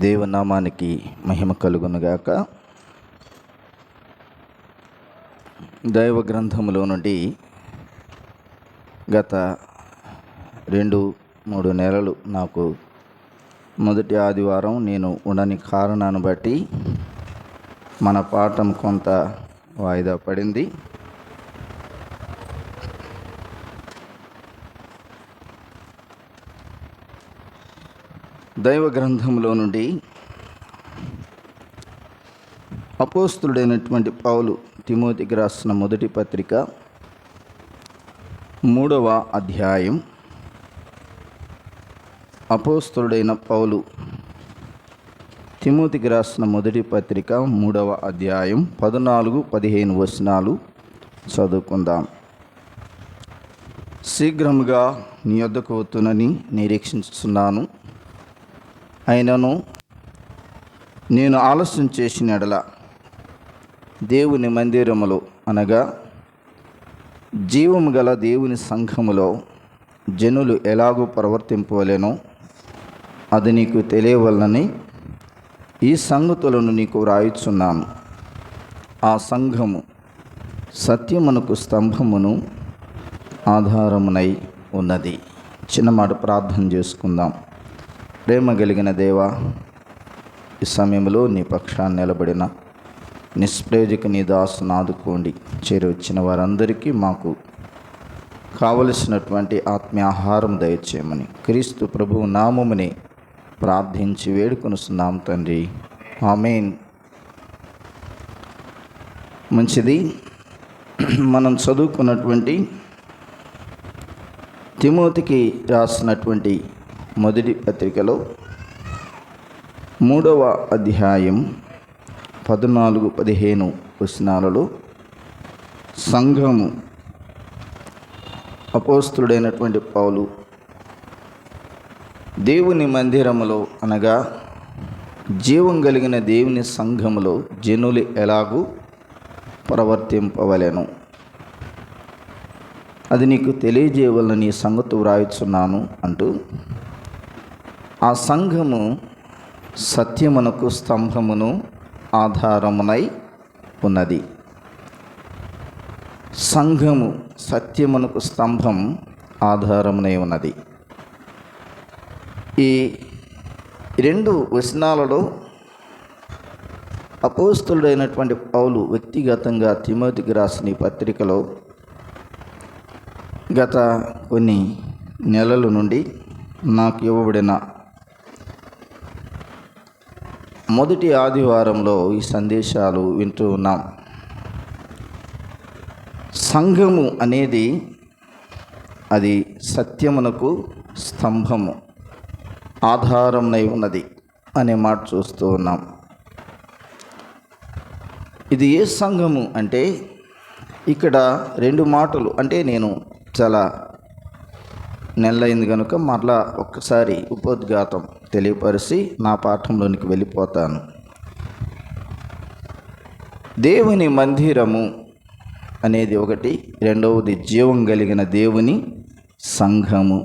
దేవునామానికి మహిమ కలుగునుగాక. దైవ గ్రంథములో నుండి గత 2-3 నెలలు నాకు మొదటి ఆదివారం నేను ఉండని కారణాన్ని బట్టి మన పాఠం కొంత వాయిదా పడింది. దైవ గ్రంథంలో నుండి అపోస్తులుడైనటువంటి పౌలు తిమోతికి రాసిన మొదటి పత్రిక 3వ అధ్యాయం. అపోస్తులుడైన పౌలు తిమోతికి రాసిన మొదటి పత్రిక 3వ అధ్యాయం 14-15 వచనాలు చదువుకుందాం. శీఘ్రముగా నీ యొద్దకు వత్తునని నిరీక్షిస్తున్నాను. అయినను నేను ఆలస్యం చేసిన ఎడల దేవుని మందిరములో అనగా జీవము గల దేవుని సంఘములో జనులు ఎలాగూ ప్రవర్తింపవలెనో అది నీకు తెలియవలనని ఈ సంగతులను నీకు వ్రాయుచున్నాను. ఆ సంఘము సత్యమునకు స్తంభమును ఆధారమునై ఉన్నది. చిన్న మాట ప్రార్థన చేసుకుందాం. ప్రేమ కలిగిన దేవా, ఈ సమయంలో నీ పక్షాన్ని నిలబడిన నిష్ప్రయోజక నీ దాసును ఆదుకోండి. చేరొచ్చిన వారందరికీ మాకు కావలసినటువంటి ఆత్మీయ ఆహారం దయచేయమని క్రీస్తు ప్రభువు నామముని ప్రార్థించి వేడుకొనుచున్నాం తండ్రి, ఆమేన్. మంచిది. మనం చదువుకున్నటువంటి తిమోతికి రాసినటువంటి మొదటి పత్రికలో 3వ అధ్యాయం 14-15 వచనాలలో సంఘము అపోస్తులుడైనటువంటి పౌలు దేవుని మందిరములో అనగా జీవం కలిగిన దేవుని సంఘములో జనులు ఎలాగూ ప్రవర్తింపవలెను అది నీకు తెలియజేయవలనని ఈ సంగతి వ్రాయుచున్నాను అంటూ, ఆ సంఘము సత్యమునకు స్తంభమును ఆధారమునై ఉన్నది. సంఘము సత్యమునకు స్తంభం ఆధారమునై ఉన్నది. ఈ 2 వచనాలలో అపోస్తులుడైనటువంటి పౌలు వ్యక్తిగతంగా తిమోతికి రాసిన ఈ పత్రికలో గత కొన్ని నెలల నుండి నాకు ఇవ్వబడిన మొదటి ఆదివారంలో ఈ సందేశాలు వింటూ ఉన్నాం. సంఘము అనేది అది సత్యమునకు స్తంభము ఆధారమునై ఉన్నది అనే మాట చూస్తూ ఉన్నాం. ఇది ఏ సంఘము అంటే ఇక్కడ 2 మాటలు అంటే నేను చాలా నెలలైంది కనుక మరలా ఒక్కసారి ఉపోద్ఘాతం తెలియపరిచి నా పాఠంలోనికి వెళ్ళిపోతాను. దేవుని మందిరము అనేది ఒకటి, రెండవది జీవం కలిగిన దేవుని సంఘము.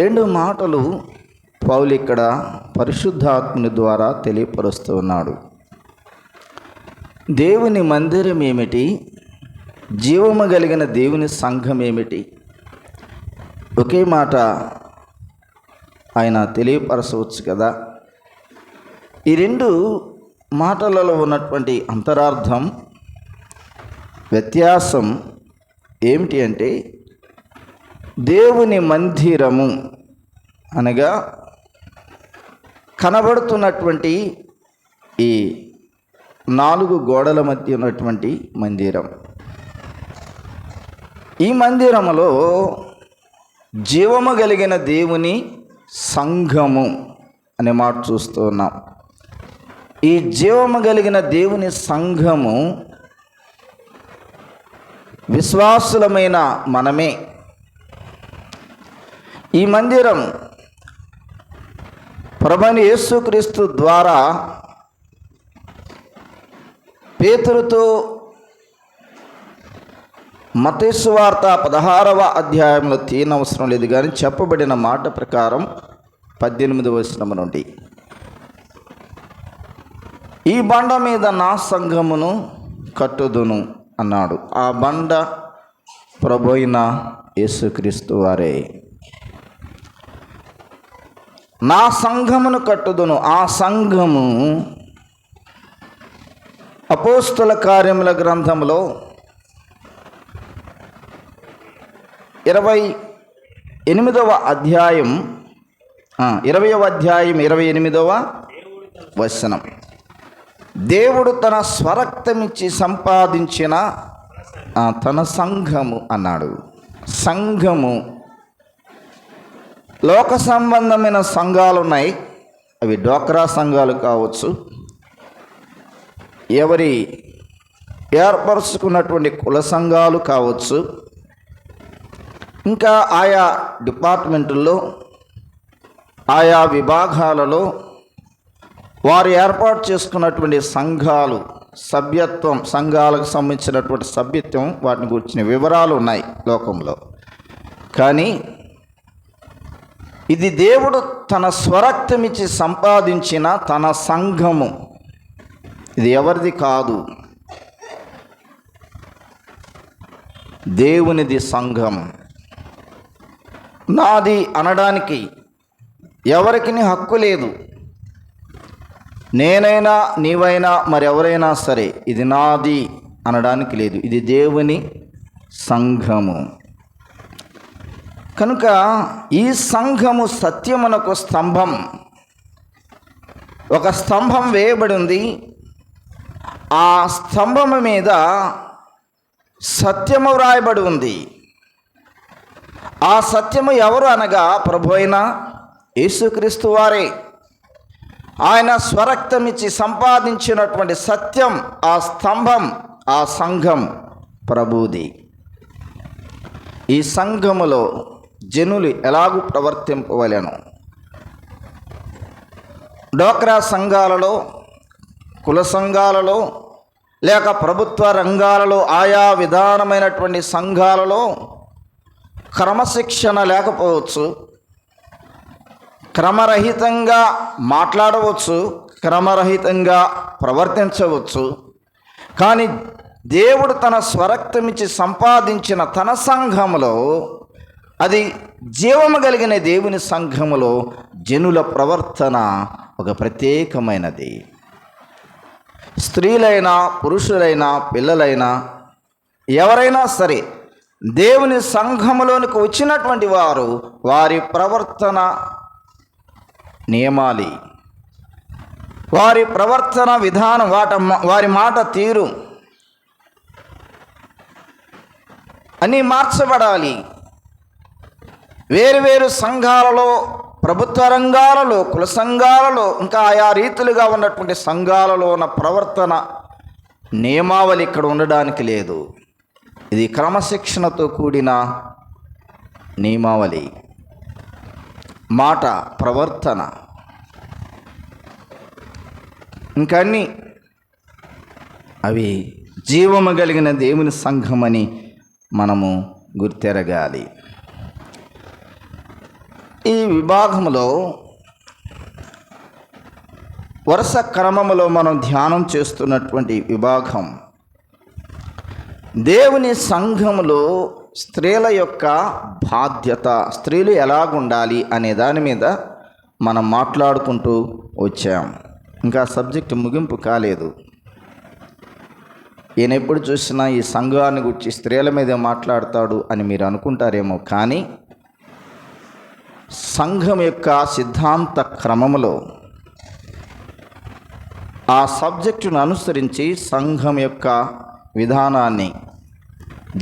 2 మాటలు పౌలు ఇక్కడ పరిశుద్ధాత్మని ద్వారా తెలియపరుస్తూ ఉన్నాడు. దేవుని మందిరం ఏమిటి, జీవము కలిగిన దేవుని సంఘం ఏమిటి, ఒకే మాట ఆయన తెలియపరచవచ్చు కదా. ఈ 2 మాటలలో ఉన్నటువంటి అంతరార్థం వ్యత్యాసం ఏమిటి అంటే, దేవుని మందిరము అనగా కనబడుతున్నటువంటి ఈ 4 గోడల మధ్య ఉన్నటువంటి మందిరం. ఈ మందిరములో జీవము కలిగిన దేవుని సంఘము అనే మాట చూస్తూ ఉన్నాం. ఈ జీవము కలిగిన దేవుని సంఘము విశ్వాసులమైన మనమే. ఈ మందిరం ప్రభువైన యేసుక్రీస్తు ద్వారా పేతురుతో మత్తయి సువార్త 16వ అధ్యాయంలో తీయనవసరం లేదు, కానీ చెప్పబడిన మాట ప్రకారం 18వ వచనం నుండి, ఈ బండ మీద నా సంఘమును కట్టుదును అన్నాడు. ఆ బండ ప్రభు అయిన యేసుక్రీస్తు వారే. నా సంఘమును కట్టుదును. ఆ సంఘము అపోస్తుల కార్యముల గ్రంథంలో 28వ అధ్యాయం 28వ వచనం, దేవుడు తన స్వరక్తమిచ్చి సంపాదించిన తన సంఘము అన్నాడు. సంఘము, లోక సంబంధమైన సంఘాలు ఉన్నాయి. అవి డ్వాక్రా సంఘాలు కావచ్చు, ఎవరి ఏర్పరుచుకున్నటువంటి కుల సంఘాలు కావచ్చు, ఇంకా ఆయా డిపార్ట్మెంటుల్లో, ఆయా విభాగాలలో వారు ఏర్పాటు చేసుకున్నటువంటి సంఘాలు, సభ్యత్వం, సంఘాలకు సంబంధించినటువంటి సభ్యత్వం, వాటిని గురించిన వివరాలు ఉన్నాయి లోకంలో. కానీ ఇది దేవుడు తన స్వరక్తమిచ్చి సంపాదించిన తన సంఘము. ఇది ఎవరిది కాదు, దేవునిది సంఘం. నాది అనడానికి ఎవరికి హక్కు లేదు. నేనైనా నీవైనా మరెవరైనా సరే ఇది నాది అనడానికి లేదు. ఇది దేవుని సంఘము. కనుక ఈ సంఘము సత్యమునకు స్తంభం. ఒక స్తంభం వేయబడి ఉంది. ఆ స్తంభము మీద సత్యము వ్రాయబడి ఉంది. ఆ సత్యము ఎవరు అనగా ప్రభు అయిన యేసుక్రీస్తు వారే. ఆయన స్వరక్తమిచ్చి సంపాదించినటువంటి సత్యం, ఆ స్తంభం, ఆ సంఘం ప్రభుది. ఈ సంఘములో జనులు ఎలాగూ ప్రవర్తింపవలెను? డ్వాక్రా సంఘాలలో, కుల సంఘాలలో, లేక ప్రభుత్వ రంగాలలో, ఆయా విధానమైనటువంటి సంఘాలలో క్రమశిక్షణ లేకపోవచ్చు, క్రమరహితంగా మాట్లాడవచ్చు, క్రమరహితంగా ప్రవర్తించవచ్చు. కానీ దేవుడు తన స్వరక్తమిచ్చి సంపాదించిన తన సంఘములో, అది జీవము కలిగిన దేవుని సంఘములో జనుల ప్రవర్తన ఒక ప్రత్యేకమైనది. స్త్రీలైనా, పురుషులైనా, పిల్లలైనా, ఎవరైనా సరే దేవుని సంఘములోనికి వచ్చినటువంటి వారు వారి ప్రవర్తన నియమాలి, వారి ప్రవర్తన విధానం, వారి మాట తీరు అన్నీ మార్చబడాలి. వేరు సంఘాలలో, ప్రభుత్వ రంగాలలో, కుల సంఘాలలో, ఇంకా ఆయా రీతులుగా ఉన్నటువంటి సంఘాలలో ఉన్న ప్రవర్తన నియమావళి ఇక్కడ ఉండడానికి లేదు. ఇది క్రమశిక్షణతో కూడిన నియమావళి. మాట, ప్రవర్తన, ఇంకన్నీ అవి జీవము కలిగిన దేవుని సంఘమని మనము గుర్తెరగాలి. ఈ విభాగంలో వరుస క్రమములో మనం ధ్యానం చేస్తున్నటువంటి విభాగం దేవుని సంఘములో స్త్రీల యొక్క బాధ్యత, స్త్రీలు ఎలాగుండాలి అనే దాని మీద మనం మాట్లాడుకుంటూ వచ్చాం. ఇంకా సబ్జెక్ట్ ముగింపు కాలేదు. ఈయన ఎప్పుడు చూసినా ఈ సంఘాన్ని గురించి స్త్రీల మీదే మాట్లాడతాడు అని మీరు అనుకుంటారేమో. కానీ సంఘం యొక్క సిద్ధాంత క్రమములో ఆ సబ్జెక్టును అనుసరించి సంఘం యొక్క విధానాన్ని,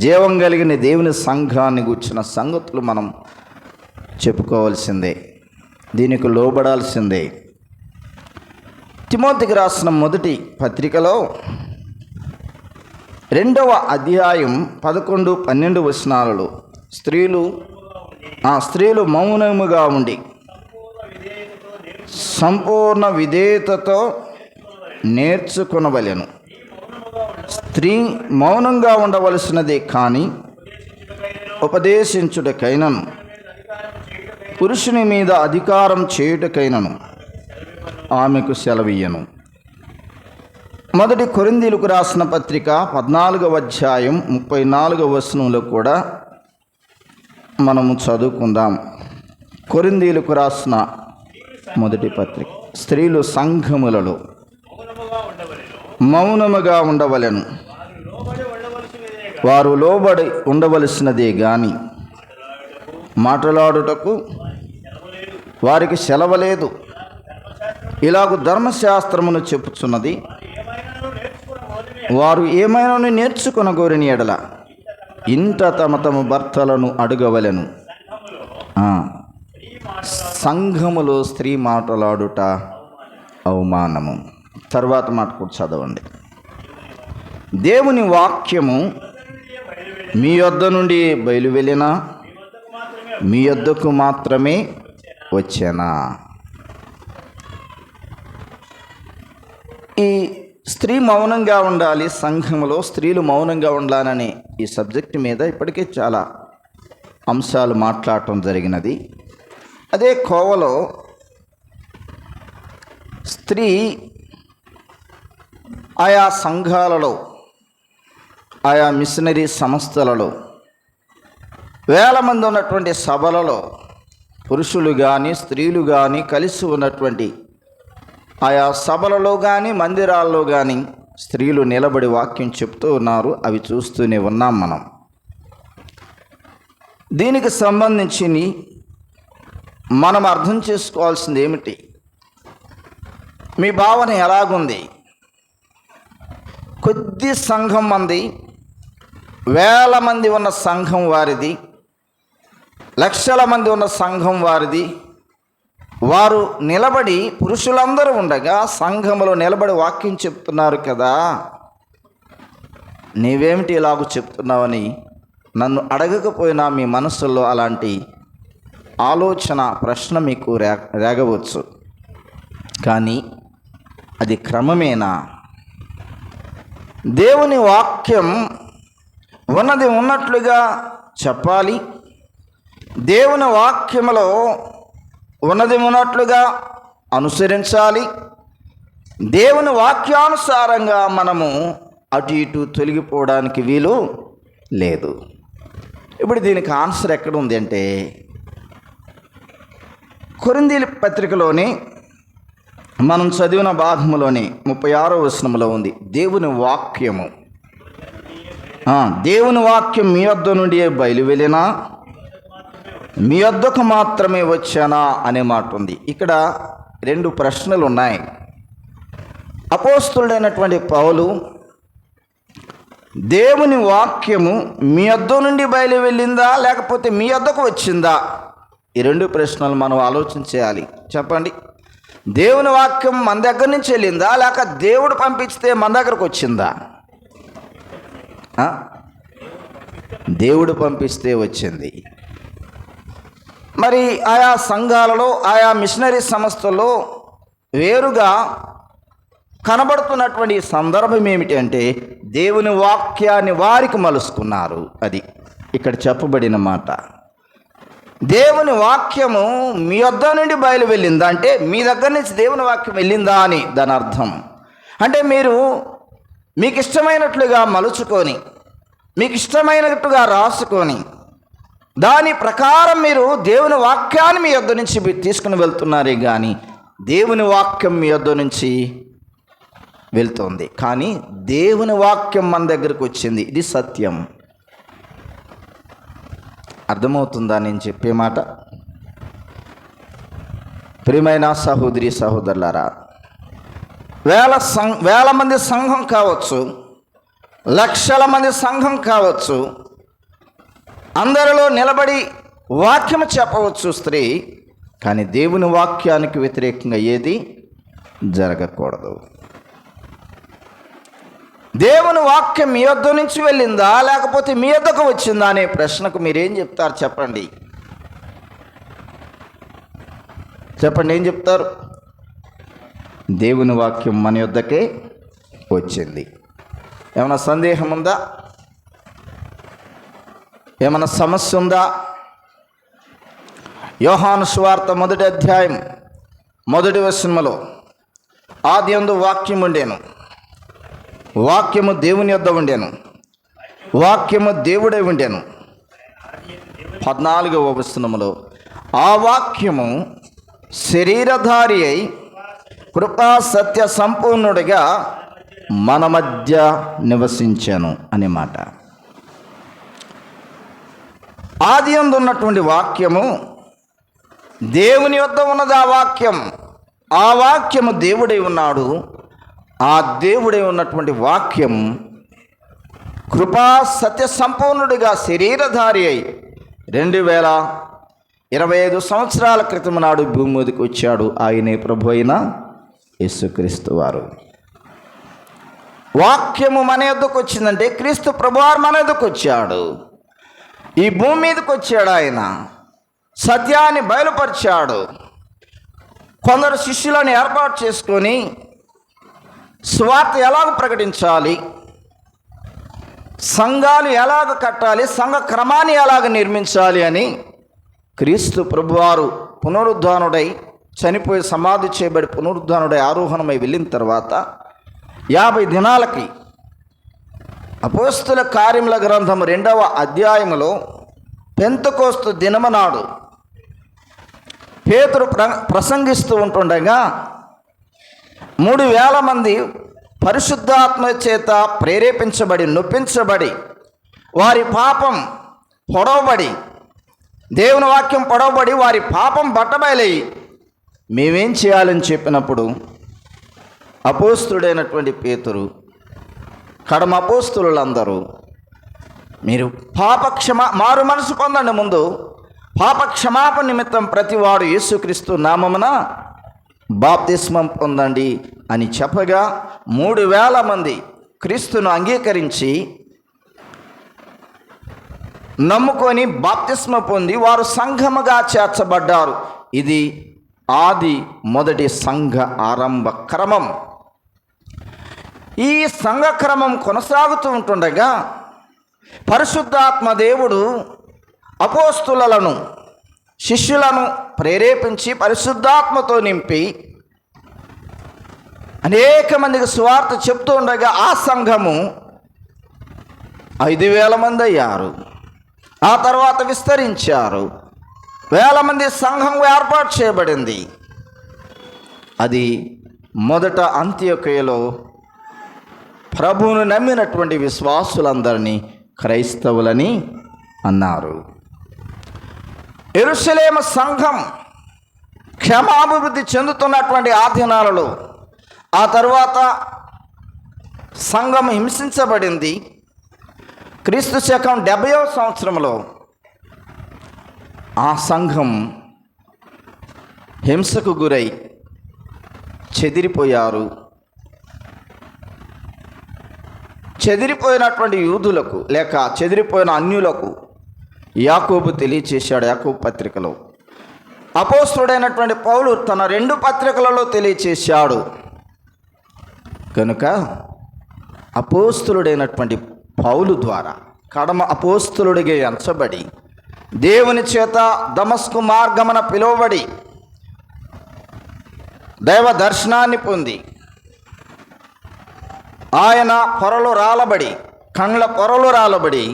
జీవం కలిగిన దేవుని సంఘాన్ని గూర్చిన సంగతులు మనం చెప్పుకోవాల్సిందే, దీనికి లోబడాల్సిందే. తిమోతికి రాసిన మొదటి పత్రికలో 2వ అధ్యాయం 11-12 వచనాలలో స్త్రీలు మౌనముగా ఉండి సంపూర్ణ విధేయతతో నేర్చుకొనవలెను. స్త్రీ మౌనంగా ఉండవలసినదే కానీ ఉపదేశించుటకైనను పురుషుని మీద అధికారం చేయుటకైనను ఆమెకు సెలవియ్యను. మొదటి కొరింథీయులకు రాసిన పత్రిక 14వ అధ్యాయం 34వ వచనంలో కూడా మనము చదువుకుందాం. కొరింథీయులకు రాసిన మొదటి పత్రిక, స్త్రీలు సంఘములలో మౌనముగా ఉండవలెను, వారు లోబడి ఉండవలసినదే గాని మాట్లాడుటకు వారికి సెలవలేదు. ఇలాగు ధర్మశాస్త్రమును చెప్పుచున్నది. వారు ఏమైనా నేర్చుకొనగోరిన ఎడల ఇంట తమ తమ భర్తలను అడగవలెను. సంఘములో స్త్రీ మాట్లాడుట అవమానము. తర్వాత మాట కూడా చదవండి. దేవుని వాక్యము మీ యొద్ద నుండి బయలువెళ్ళినా మీ యొద్దకు మాత్రమే వచ్చేనా. ఈ స్త్రీ మౌనంగా ఉండాలి, సంఘంలో స్త్రీలు మౌనంగా ఉండాలనే ఈ సబ్జెక్ట్ మీద ఇప్పటికే చాలా అంశాలు మాట్లాడటం జరిగినది. అదే కోవలో స్త్రీ ఆయా సంఘాలలో, ఆయా మిషనరీ సంస్థలలో, వేల మంది ఉన్నటువంటి సభలలో పురుషులు కానీ స్త్రీలు కానీ కలిసి ఉన్నటువంటి ఆయా సభలలో కానీ మందిరాల్లో కానీ స్త్రీలు నిలబడి వాక్యం చెప్తూ ఉన్నారు. అవి చూస్తూనే ఉన్నాం మనం. దీనికి సంబంధించి మనం అర్థం చేసుకోవాల్సింది ఏమిటి? మీ భావన ఎలాగుంది? కొద్ది సంఘం మంది, వేల మంది ఉన్న సంఘం వారిది, లక్షల మంది ఉన్న సంఘం వారిది, వారు నిలబడి పురుషులందరూ ఉండగా సంఘములో నిలబడి వాక్యం చెప్తున్నారు కదా, నీవేమిటి ఇలాగూ చెప్తున్నావని నన్ను అడగకపోయినా మీ మనసుల్లో అలాంటి ఆలోచన, ప్రశ్న మీకు రేగవచ్చు. కానీ అది క్రమమేనా? దేవుని వాక్యం ఉన్నది ఉన్నట్లుగా చెప్పాలి. దేవుని వాక్యములో ఉన్నది ఉన్నట్లుగా అనుసరించాలి. దేవుని వాక్యానుసారంగా మనము అటు ఇటు తొలగిపోవడానికి వీలు లేదు. ఇప్పుడు దీనికి ఆన్సర్ ఎక్కడ ఉంది అంటే, కొరింథీయుల పత్రికలోని మనం చదివిన భాగములోని 36వ వచనములో ఉంది. దేవుని వాక్యము, దేవుని వాక్యం మీ వద్ద నుండి బయలువెళ్ళినా మీ వద్దకు మాత్రమే వచ్చానా అనే మాట ఉంది. ఇక్కడ రెండు ప్రశ్నలు ఉన్నాయి. అపోస్తలుడైనటువంటి పౌలు దేవుని వాక్యము మీ వద్ద నుండి బయలు వెళ్ళిందా లేకపోతే మీ వద్దకు వచ్చిందా? ఈ రెండు ప్రశ్నలు మనం ఆలోచించేయాలి. చెప్పండి, దేవుని వాక్యం మన దగ్గర నుంచి వెళ్ళిందా లేక దేవుడు పంపిస్తే మన దగ్గరకు వచ్చిందా? దేవుడు పంపిస్తే వచ్చింది. మరి ఆయా సంఘాలలో, ఆయా మిషనరీ సంస్థల్లో వేరుగా కనబడుతున్నటువంటి సందర్భం ఏమిటి అంటే, దేవుని వాక్యాన్ని వారికి మలుసుకున్నారు. అది ఇక్కడ చెప్పబడిన మాట. దేవుని వాక్యము మీ వద్ద నుండి బయలు వెళ్ళిందా అంటే మీ దగ్గర నుంచి దేవుని వాక్యం వెళ్ళిందా అని దాని అర్థం. అంటే మీరు మీకు ఇష్టమైనట్లుగా మలుచుకొని, మీకు ఇష్టమైనట్టుగా రాసుకొని, దాని ప్రకారం మీరు దేవుని వాక్యాన్ని మీ వద్ద నుంచి తీసుకుని వెళ్తున్నారే కానీ దేవుని వాక్యం మీ వద్ద నుంచి వెళ్తుంది. కానీ దేవుని వాక్యం మన దగ్గరకు వచ్చింది. ఇది సత్యం. అర్థమవుతుందా నేను చెప్పే మాట? ప్రియమైన సహోదరి సహోదరులారా, వేల మంది సంఘం కావచ్చు, లక్షల మంది సంఘం కావచ్చు, అందరిలో నిలబడి వాక్యం చెప్పవచ్చు స్త్రీ. కానీ దేవుని వాక్యానికి వ్యతిరేకంగా ఏది జరగకూడదు. దేవుని వాక్యం మీ వద్ద నుంచి వెళ్ళిందా లేకపోతే మీ వద్దకు వచ్చిందా అనే ప్రశ్నకు మీరేం చెప్తారు? చెప్పండి, ఏం చెప్తారు? దేవుని వాక్యం మన వద్దకే వచ్చింది. ఏమైనా సందేహం ఉందా? ఏమైనా సమస్య ఉందా? యోహాను సువార్త 1వ అధ్యాయం 1వ వచనములో, ఆదియందు వాక్యం ఉండెను, వాక్యము దేవుని యొద్ద ఉండెను, వాక్యము దేవుడై ఉండెను. 14వ వచనములో, ఆ వాక్యము శరీరధారి అయి కృపా సత్య సంపూర్ణుడిగా మన మధ్య నివసించాను అనే మాట. ఆదియందు ఉన్నటువంటి వాక్యము దేవుని యొద్ద ఉన్నది. ఆ వాక్యము దేవుడై ఉన్నాడు. ఆ దేవుడై ఉన్నటువంటి వాక్యం కృపా సత్య సంపూర్ణుడిగా శరీరధారి అయి 2025 సంవత్సరాల క్రితం నాడు భూమి మీదకి వచ్చాడు. ఆయనే ప్రభు అయిన యేసుక్రీస్తు వారు. వాక్యము మన యొద్దకు వచ్చిందంటే క్రీస్తు ప్రభువారు మన యొద్దకు వచ్చాడు. ఈ భూమి మీదకి వచ్చాడు. ఆయన సత్యాన్ని బయలుపరిచాడు. కొందరు శిష్యులను ఏర్పాటు చేసుకొని సువార్త ఎలాగ ప్రకటించాలి, సంఘాలు ఎలాగ కట్టాలి, సంఘ క్రమాన్ని ఎలాగ నిర్మించాలి అని క్రీస్తు ప్రభువారు పునరుద్ధానుడై చనిపోయి సమాధి చేయబడి పునరుద్ధానుడై ఆరోహణమై వెళ్ళిన తర్వాత 50 దినాలకి అపోస్తల కార్యముల గ్రంథం 2వ అధ్యాయములో పెంతెకోస్తు దినము నాడు పేతురు ప్రసంగిస్తూ ఉంటుండగా 3000 మంది పరిశుద్ధాత్మ చేత ప్రేరేపించబడి నొప్పించబడి వారి పాపం పొడవబడి దేవుని వాక్యం పొడవబడి వారి పాపం బట్టబయలయ్యి మేమేం చేయాలని చెప్పినప్పుడు అపోస్తుడైనటువంటి పేతురు కడమ అపోస్తులందరూ మీరు మారు మనసు పొందండి, ముందు పాప క్షమాపణ నిమిత్తం ప్రతివాడు యేసుక్రీస్తు నామమున బాప్తిస్మం పొందండి అని చెప్పగా 3000 మంది క్రీస్తును అంగీకరించి నమ్ముకొని బాప్తిస్మ పొంది వారు సంఘముగా చేర్చబడ్డారు. ఇది మొదటి సంఘ ఆరంభ క్రమం. ఈ సంఘ క్రమం కొనసాగుతూ ఉంటుండగా పరిశుద్ధాత్మ దేవుడు అపోస్తులను శిష్యులను ప్రేరేపించి పరిశుద్ధాత్మతో నింపి అనేక మందికి సువార్త చెప్తూ ఉండగా ఆ సంఘము 5000 మంది అయ్యారు. ఆ తర్వాత విస్తరించారు. 1000 మంది సంఘం ఏర్పాటు చేయబడింది. అది మొదట అంత్యొకయలో ప్రభువును నమ్మినటువంటి విశ్వాసులందరినీ క్రైస్తవులని అన్నారు. యెరూషలేము సంఘం క్షమాభివృద్ధి చెందుతున్నటువంటి ఆ దినాలలో ఆ తర్వాత సంఘం హింసించబడింది. క్రీస్తు శకం 70వ సంవత్సరంలో ఆ సంఘం హింసకు గురై చెదిరిపోయారు. చెదిరిపోయినటువంటి యూదులకు లేక చెదిరిపోయిన అన్యులకు యాకోబు తెలియచేశాడు. యాకోబు పత్రికలో అపోస్తుడైనటువంటి పౌలు తన 2 పత్రికలలో తెలియచేశాడు. కనుక అపోస్తులుడైనటువంటి పౌలు ద్వారా కడమ అపోస్తులుడిగా ఎంచబడి దేవుని చేత దమస్కు మార్గమున పిలువబడి దైవ దర్శనాన్ని పొంది ఆయన పొరలు రాలబడి కండ్ల పొరలు రాలబడి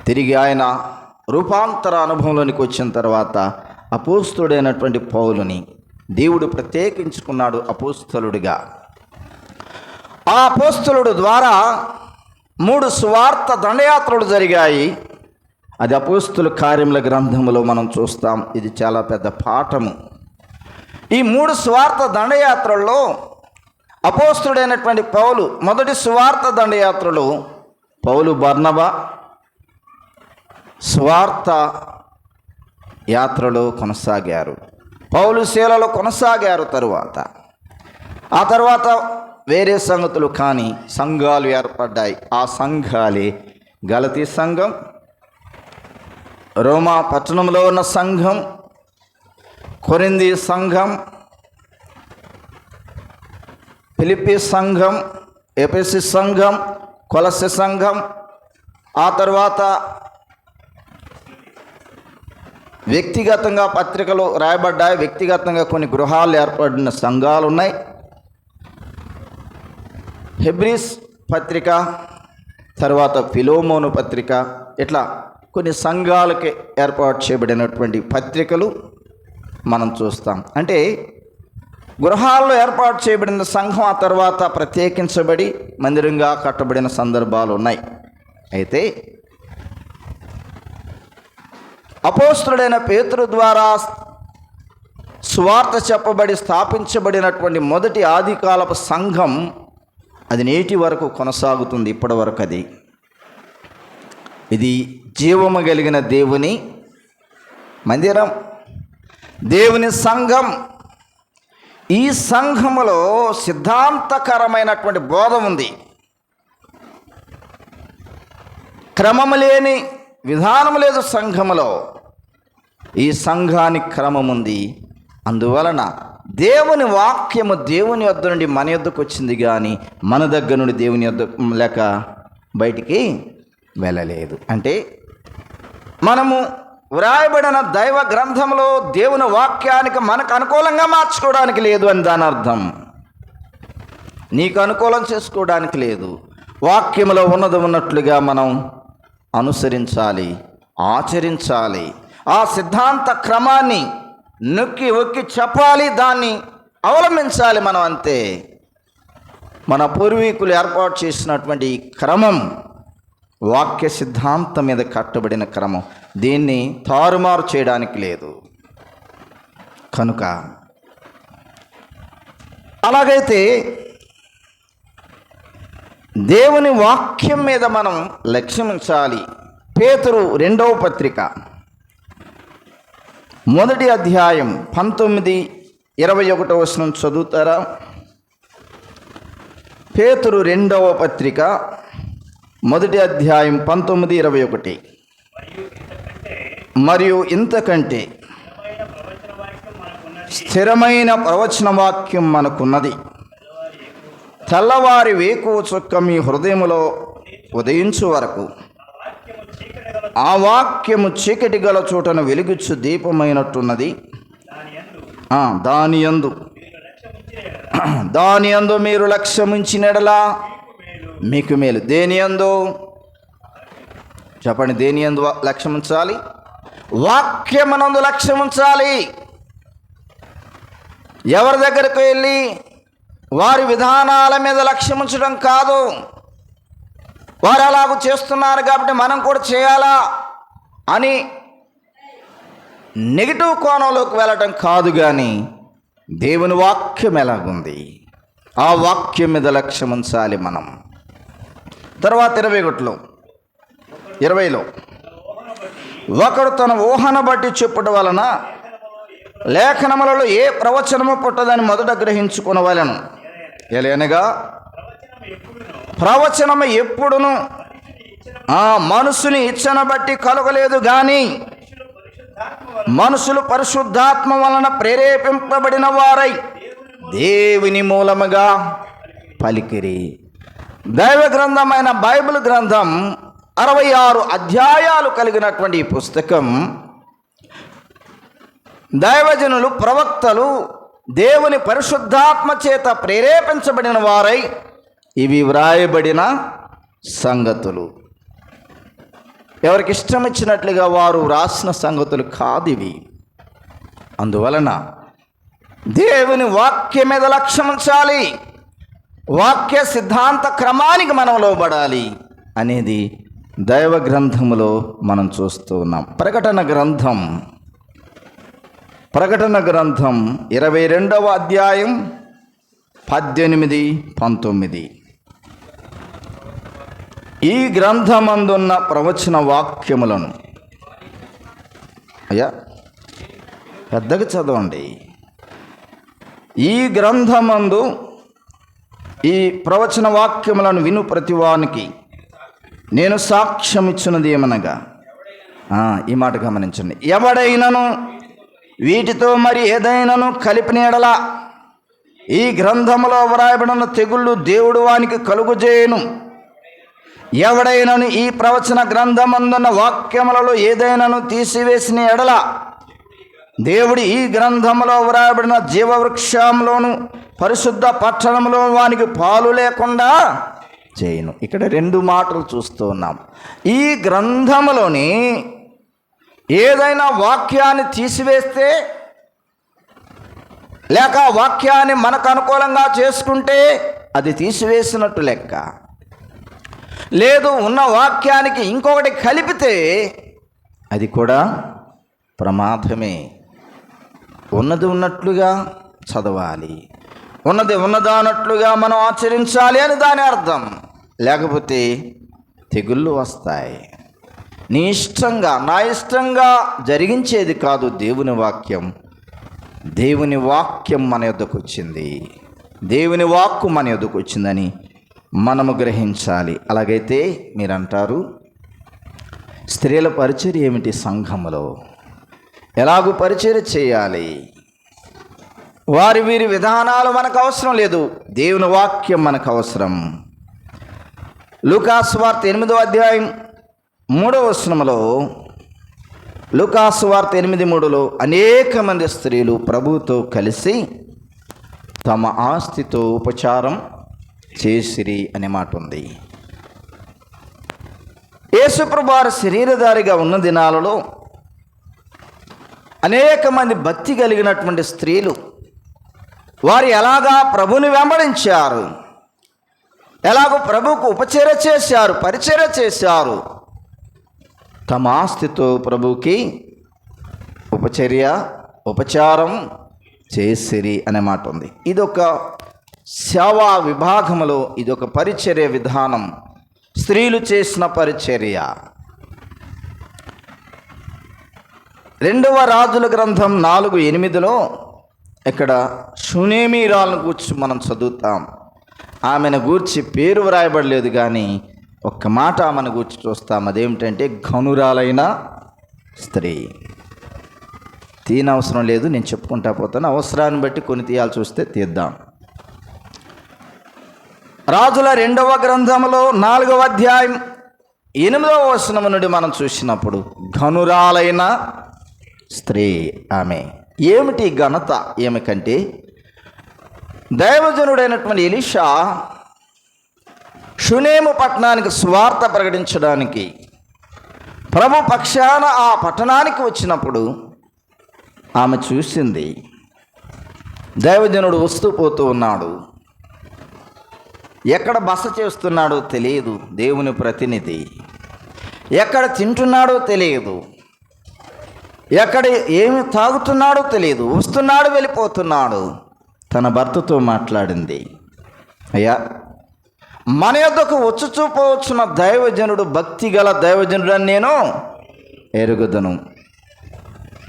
తిరిగి ఆయన రూపాంతర అనుభవంలోనికి వచ్చిన తర్వాత అపోస్తుడైనటువంటి పౌలుని దేవుడు ప్రత్యేకించుకున్నాడు అపోస్తలుడిగా. ఆ అపోస్తలుడు ద్వారా 3 సువార్త దండయాత్రలు జరిగాయి. అది అపోస్తుల కార్యముల గ్రంథములో మనం చూస్తాం. ఇది చాలా పెద్ద పాఠము. ఈ 3 సువార్త దండయాత్రల్లో అపోస్తుడైనటువంటి పౌలు మొదటి సువార్త దండయాత్రలో పౌలు బర్నబా సువార్త యాత్రలో కొనసాగారు. పౌలు శీలలో కొనసాగారు. ఆ తర్వాత వేరే సంగతులు కానీ సంఘాలు ఏర్పడ్డాయి. ఆ సంఘాలే గలతీ సంఘం, రోమా పట్టణంలో ఉన్న సంఘం, కొరింథీ సంఘం, ఫిలిప్పీ సంఘం, ఎఫెసీ సంఘం, కొలస్సే సంఘం, ఆ తర్వాత వ్యక్తిగతంగా పత్రికలు రాయబడ్డాయి, వ్యక్తిగతంగా కొన్ని గృహాలు ఏర్పడిన సంఘాలు ఉన్నాయి. హెబ్రీస్ పత్రిక, తర్వాత ఫిలోమోను పత్రిక, ఇట్లా కొన్ని సంఘాలకి ఏర్పాటు చేయబడినటువంటి పత్రికలు మనం చూస్తాం. అంటే గృహాల్లో ఏర్పాటు చేయబడిన సంఘం ఆ తర్వాత ప్రత్యేకించబడి మందిరంగా కట్టబడిన సందర్భాలు ఉన్నాయి. అయితే అపోస్తలుడైన పేతురు ద్వారా సువార్త చెప్పబడి స్థాపించబడినటువంటి మొదటి ఆదికాలపు సంఘం అది నేటి వరకు కొనసాగుతుంది. ఇప్పటి వరకు ఇది జీవము కలిగిన దేవుని మందిరం, దేవుని సంఘం. ఈ సంఘములో సిద్ధాంతకరమైనటువంటి బోధ ఉంది. క్రమము లేని విధానం లేదు సంఘములో. ఈ సంఘానికి క్రమం ఉంది. అందువలన దేవుని వాక్యము దేవుని యొద్ద నుండి మన యొద్దకు వచ్చింది, కానీ మన దగ్గర నుండి దేవుని యొద్ద లేక బయటికి వెళ్ళలేదు. అంటే మనము వ్రాయబడిన దైవ గ్రంథంలో దేవుని వాక్యానికి మనకు అనుకూలంగా మార్చుకోవడానికి లేదు అని దాని అర్థం. నీకు అనుకూలం చేసుకోవడానికి లేదు. వాక్యములో ఉన్నది ఉన్నట్లుగా మనం అనుసరించాలి, ఆచరించాలి. ఆ సిద్ధాంత క్రమాన్ని నొక్కి ఒక్కి చెప్పాలి, దాన్ని అవలంబించాలి మనం. అంతే. మన పూర్వీకులు ఏర్పాటు చేసినటువంటి ఈ క్రమం వాక్య సిద్ధాంతం మీద కట్టబడిన క్రమం. దీన్ని తారుమారు చేయడానికి లేదు. కనుక అలాగైతే దేవుని వాక్యం మీద మనం లక్ష్యం ఉంచాలి. పేతురు 2వ పత్రిక 1వ అధ్యాయం 19-21 వచనం చదువుతారా? పేతురు 2వ పత్రిక 1వ అధ్యాయం 19-21. మరియు ఇంతకంటే స్థిరమైన ప్రవచన వాక్యం మనకున్నది. తెల్లవారి వేకువ చుక్క మీ హృదయములో ఉదయించు వరకు ఆ వాక్యము చీకటి గల చోటను వెలుగుచ్చు దీపమైనట్టున్నది. దాని యందు మీరు లక్ష్యముంచినడలా మీకు మేలు. దేని యందు చెప్పండి? దేని యందు లక్ష్యం ఉంచాలి? వాక్యమునందు లక్ష్యం ఉంచాలి. ఎవరి దగ్గరకు వెళ్ళి వారి విధానాల మీద లక్ష్యం ఉంచడం కాదు. వారు అలాగూ చేస్తున్నారు కాబట్టి మనం కూడా చేయాలా అని నెగిటివ్ కోణంలోకి వెళ్ళటం కాదు, కానీ దేవుని వాక్యం ఎలాగుంది ఆ వాక్యం మీద లక్ష్యం ఉంచాలి మనం. తర్వాత 20లో ఒకడు తన ఊహను బట్టి చెప్పుట వలన లేఖనములలో ఏ ప్రవచనము పుట్టదని మొదట గ్రహించుకునవలెను. ఎలయనగా ప్రవచనము ఎప్పుడును మనుషుని ఇచ్చను బట్టి కలగలేదు, కానీ మనుషులు పరిశుద్ధాత్మ వలన ప్రేరేపింపబడిన వారై దేవుని మూలముగా పలికిరి. దైవ గ్రంథమైన బైబిల్ గ్రంథం 66 అధ్యాయాలు కలిగినటువంటి ఈ పుస్తకం దైవజనులు, ప్రవక్తలు దేవుని పరిశుద్ధాత్మ చేత ప్రేరేపించబడిన వారై ఇవి వ్రాయబడిన సంగతులు. ఎవరికి ఇష్టం ఇచ్చినట్లుగా వారు వ్రాసిన సంగతులు కాదు ఇవి. అందువలన దేవుని వాక్యం మీద లక్ష్యం ఉంచాలి, వాక్య సిద్ధాంత క్రమానికి మనం లోబడాలి అనేది దైవ గ్రంథములో మనం చూస్తూ ఉన్నాం. ప్రకటన గ్రంథం 22వ అధ్యాయం 18-19. ఈ గ్రంథమందున్న ప్రవచన వాక్యములను అయ్యా పెద్దగా చదవండి. ఈ గ్రంథమందు ఈ ప్రవచన వాక్యములను విను ప్రతివానికి నేను సాక్ష్యం ఇచ్చినది ఏమనగా, ఈ మాట గమనించండి, ఎవడైనను వీటితో మరి ఏదైనాను కలిపిన యెడల ఈ గ్రంథములో వ్రాయబడిన తెగుళ్ళు దేవుడు వానికి కలుగుజేయును. ఎవడైనను ఈ ప్రవచన గ్రంథమందున్న వాక్యములలో ఏదైనాను తీసివేసిన యెడల దేవుడు ఈ గ్రంథంలో వ్రాయబడిన జీవవృక్షంలోను పరిశుద్ధ పట్టణంలో వానికి పాలు లేకుండా చేయను. ఇక్కడ 2 మాటలు చూస్తూ ఉన్నాం. ఈ గ్రంథంలోని ఏదైనా వాక్యాన్ని తీసివేస్తే, లేక వాక్యాన్ని మనకు అనుకూలంగా చేసుకుంటే అది తీసివేసినట్టు లెక్క. లేదు, ఉన్న వాక్యానికి ఇంకొకటి కలిపితే అది కూడా ప్రమాదమే. ఉన్నది ఉన్నట్లుగా చదవాలి, ఉన్నది ఉన్నదానట్లుగా మనం ఆచరించాలి అని దాని అర్థం. లేకపోతే తెగుళ్ళు వస్తాయి. నీ ఇష్టంగా నా ఇష్టంగా జరిగించేది కాదు దేవుని వాక్యం. దేవుని వాక్యం మన యొద్దకు వచ్చింది, దేవుని వాక్కు మన యొద్దకు వచ్చిందని మనము గ్రహించాలి. అలాగైతే మీరు అంటారు, స్త్రీల పరిచర్య ఏమిటి సంఘములో, ఎలాగూ పరిచర్య చేయాలి, వారి వీరి విధానాలు మనకు అవసరం లేదు, దేవుని వాక్యం మనకు అవసరం. లూకా సువార్త 8వ అధ్యాయం 3వ వచనములో, లూకా సువార్త 8:3లో అనేక మంది స్త్రీలు ప్రభువుతో కలిసి తమ ఆస్తితో ఉపచారం చేసిరి అనే మాట ఉంది. యేసుప్రభువు వారు శరీరధారిగా ఉన్న దినాలలో అనేక మంది భక్తి కలిగినటువంటి స్త్రీలు వారు ఎలాగా ప్రభుని వెంబడించారు, ఎలాగో ప్రభువుకు ఉపచర్య చేశారు, పరిచర్య చేశారు. తమ ఆస్తితో ప్రభువుకి ఉపచారం చేసిరి అనే మాట ఉంది. ఇదొక సేవా విభాగంలో ఇదొక పరిచర్య విధానం, స్త్రీలు చేసిన పరిచర్య. 2వ రాజుల గ్రంథం 4:8లో ఇక్కడ షూనేమీరాలను గూర్చి మనం చదువుతాం. ఆమెను గూర్చి పేరు వ్రాయబడలేదు, కానీ ఒక్క మాట ఆమెను గూర్చి చూస్తాం. అదేమిటంటే ఘనురాలైన స్త్రీ. తీనవసరం లేదు, నేను చెప్పుకుంటా పోతాను. అవసరాన్ని బట్టి కొన్ని తీయాల్సి వస్తే తీద్దాం. రాజుల 2వ గ్రంథంలో 4వ అధ్యాయం 8వ వచనం నుండి మనం చూసినప్పుడు ఘనురాలైన స్త్రీ ఆమె. ఏమిటి ఘనత? ఏమికంటే దైవజనుడైనటువంటి ఎలీషా షునేము పట్టణానికి సువార్త ప్రకటించడానికి ప్రభు పక్షాన ఆ పట్టణానికి వచ్చినప్పుడు ఆమె చూసింది. దైవజనుడు వస్తూ పోతూ ఉన్నాడు, ఎక్కడ బస చేస్తున్నాడో తెలియదు, దేవుని ప్రతినిధి ఎక్కడ తింటున్నాడో తెలియదు, ఎక్కడ ఏమి తాగుతున్నాడో తెలియదు, వస్తున్నాడు వెళ్ళిపోతున్నాడు. తన భర్తతో మాట్లాడింది, అయ్యా మన యొద్దకు వచ్చుచూపోవచ్చున్న దైవజనుడు భక్తి గల దైవజనుడు అని నేను ఎరుగుదను.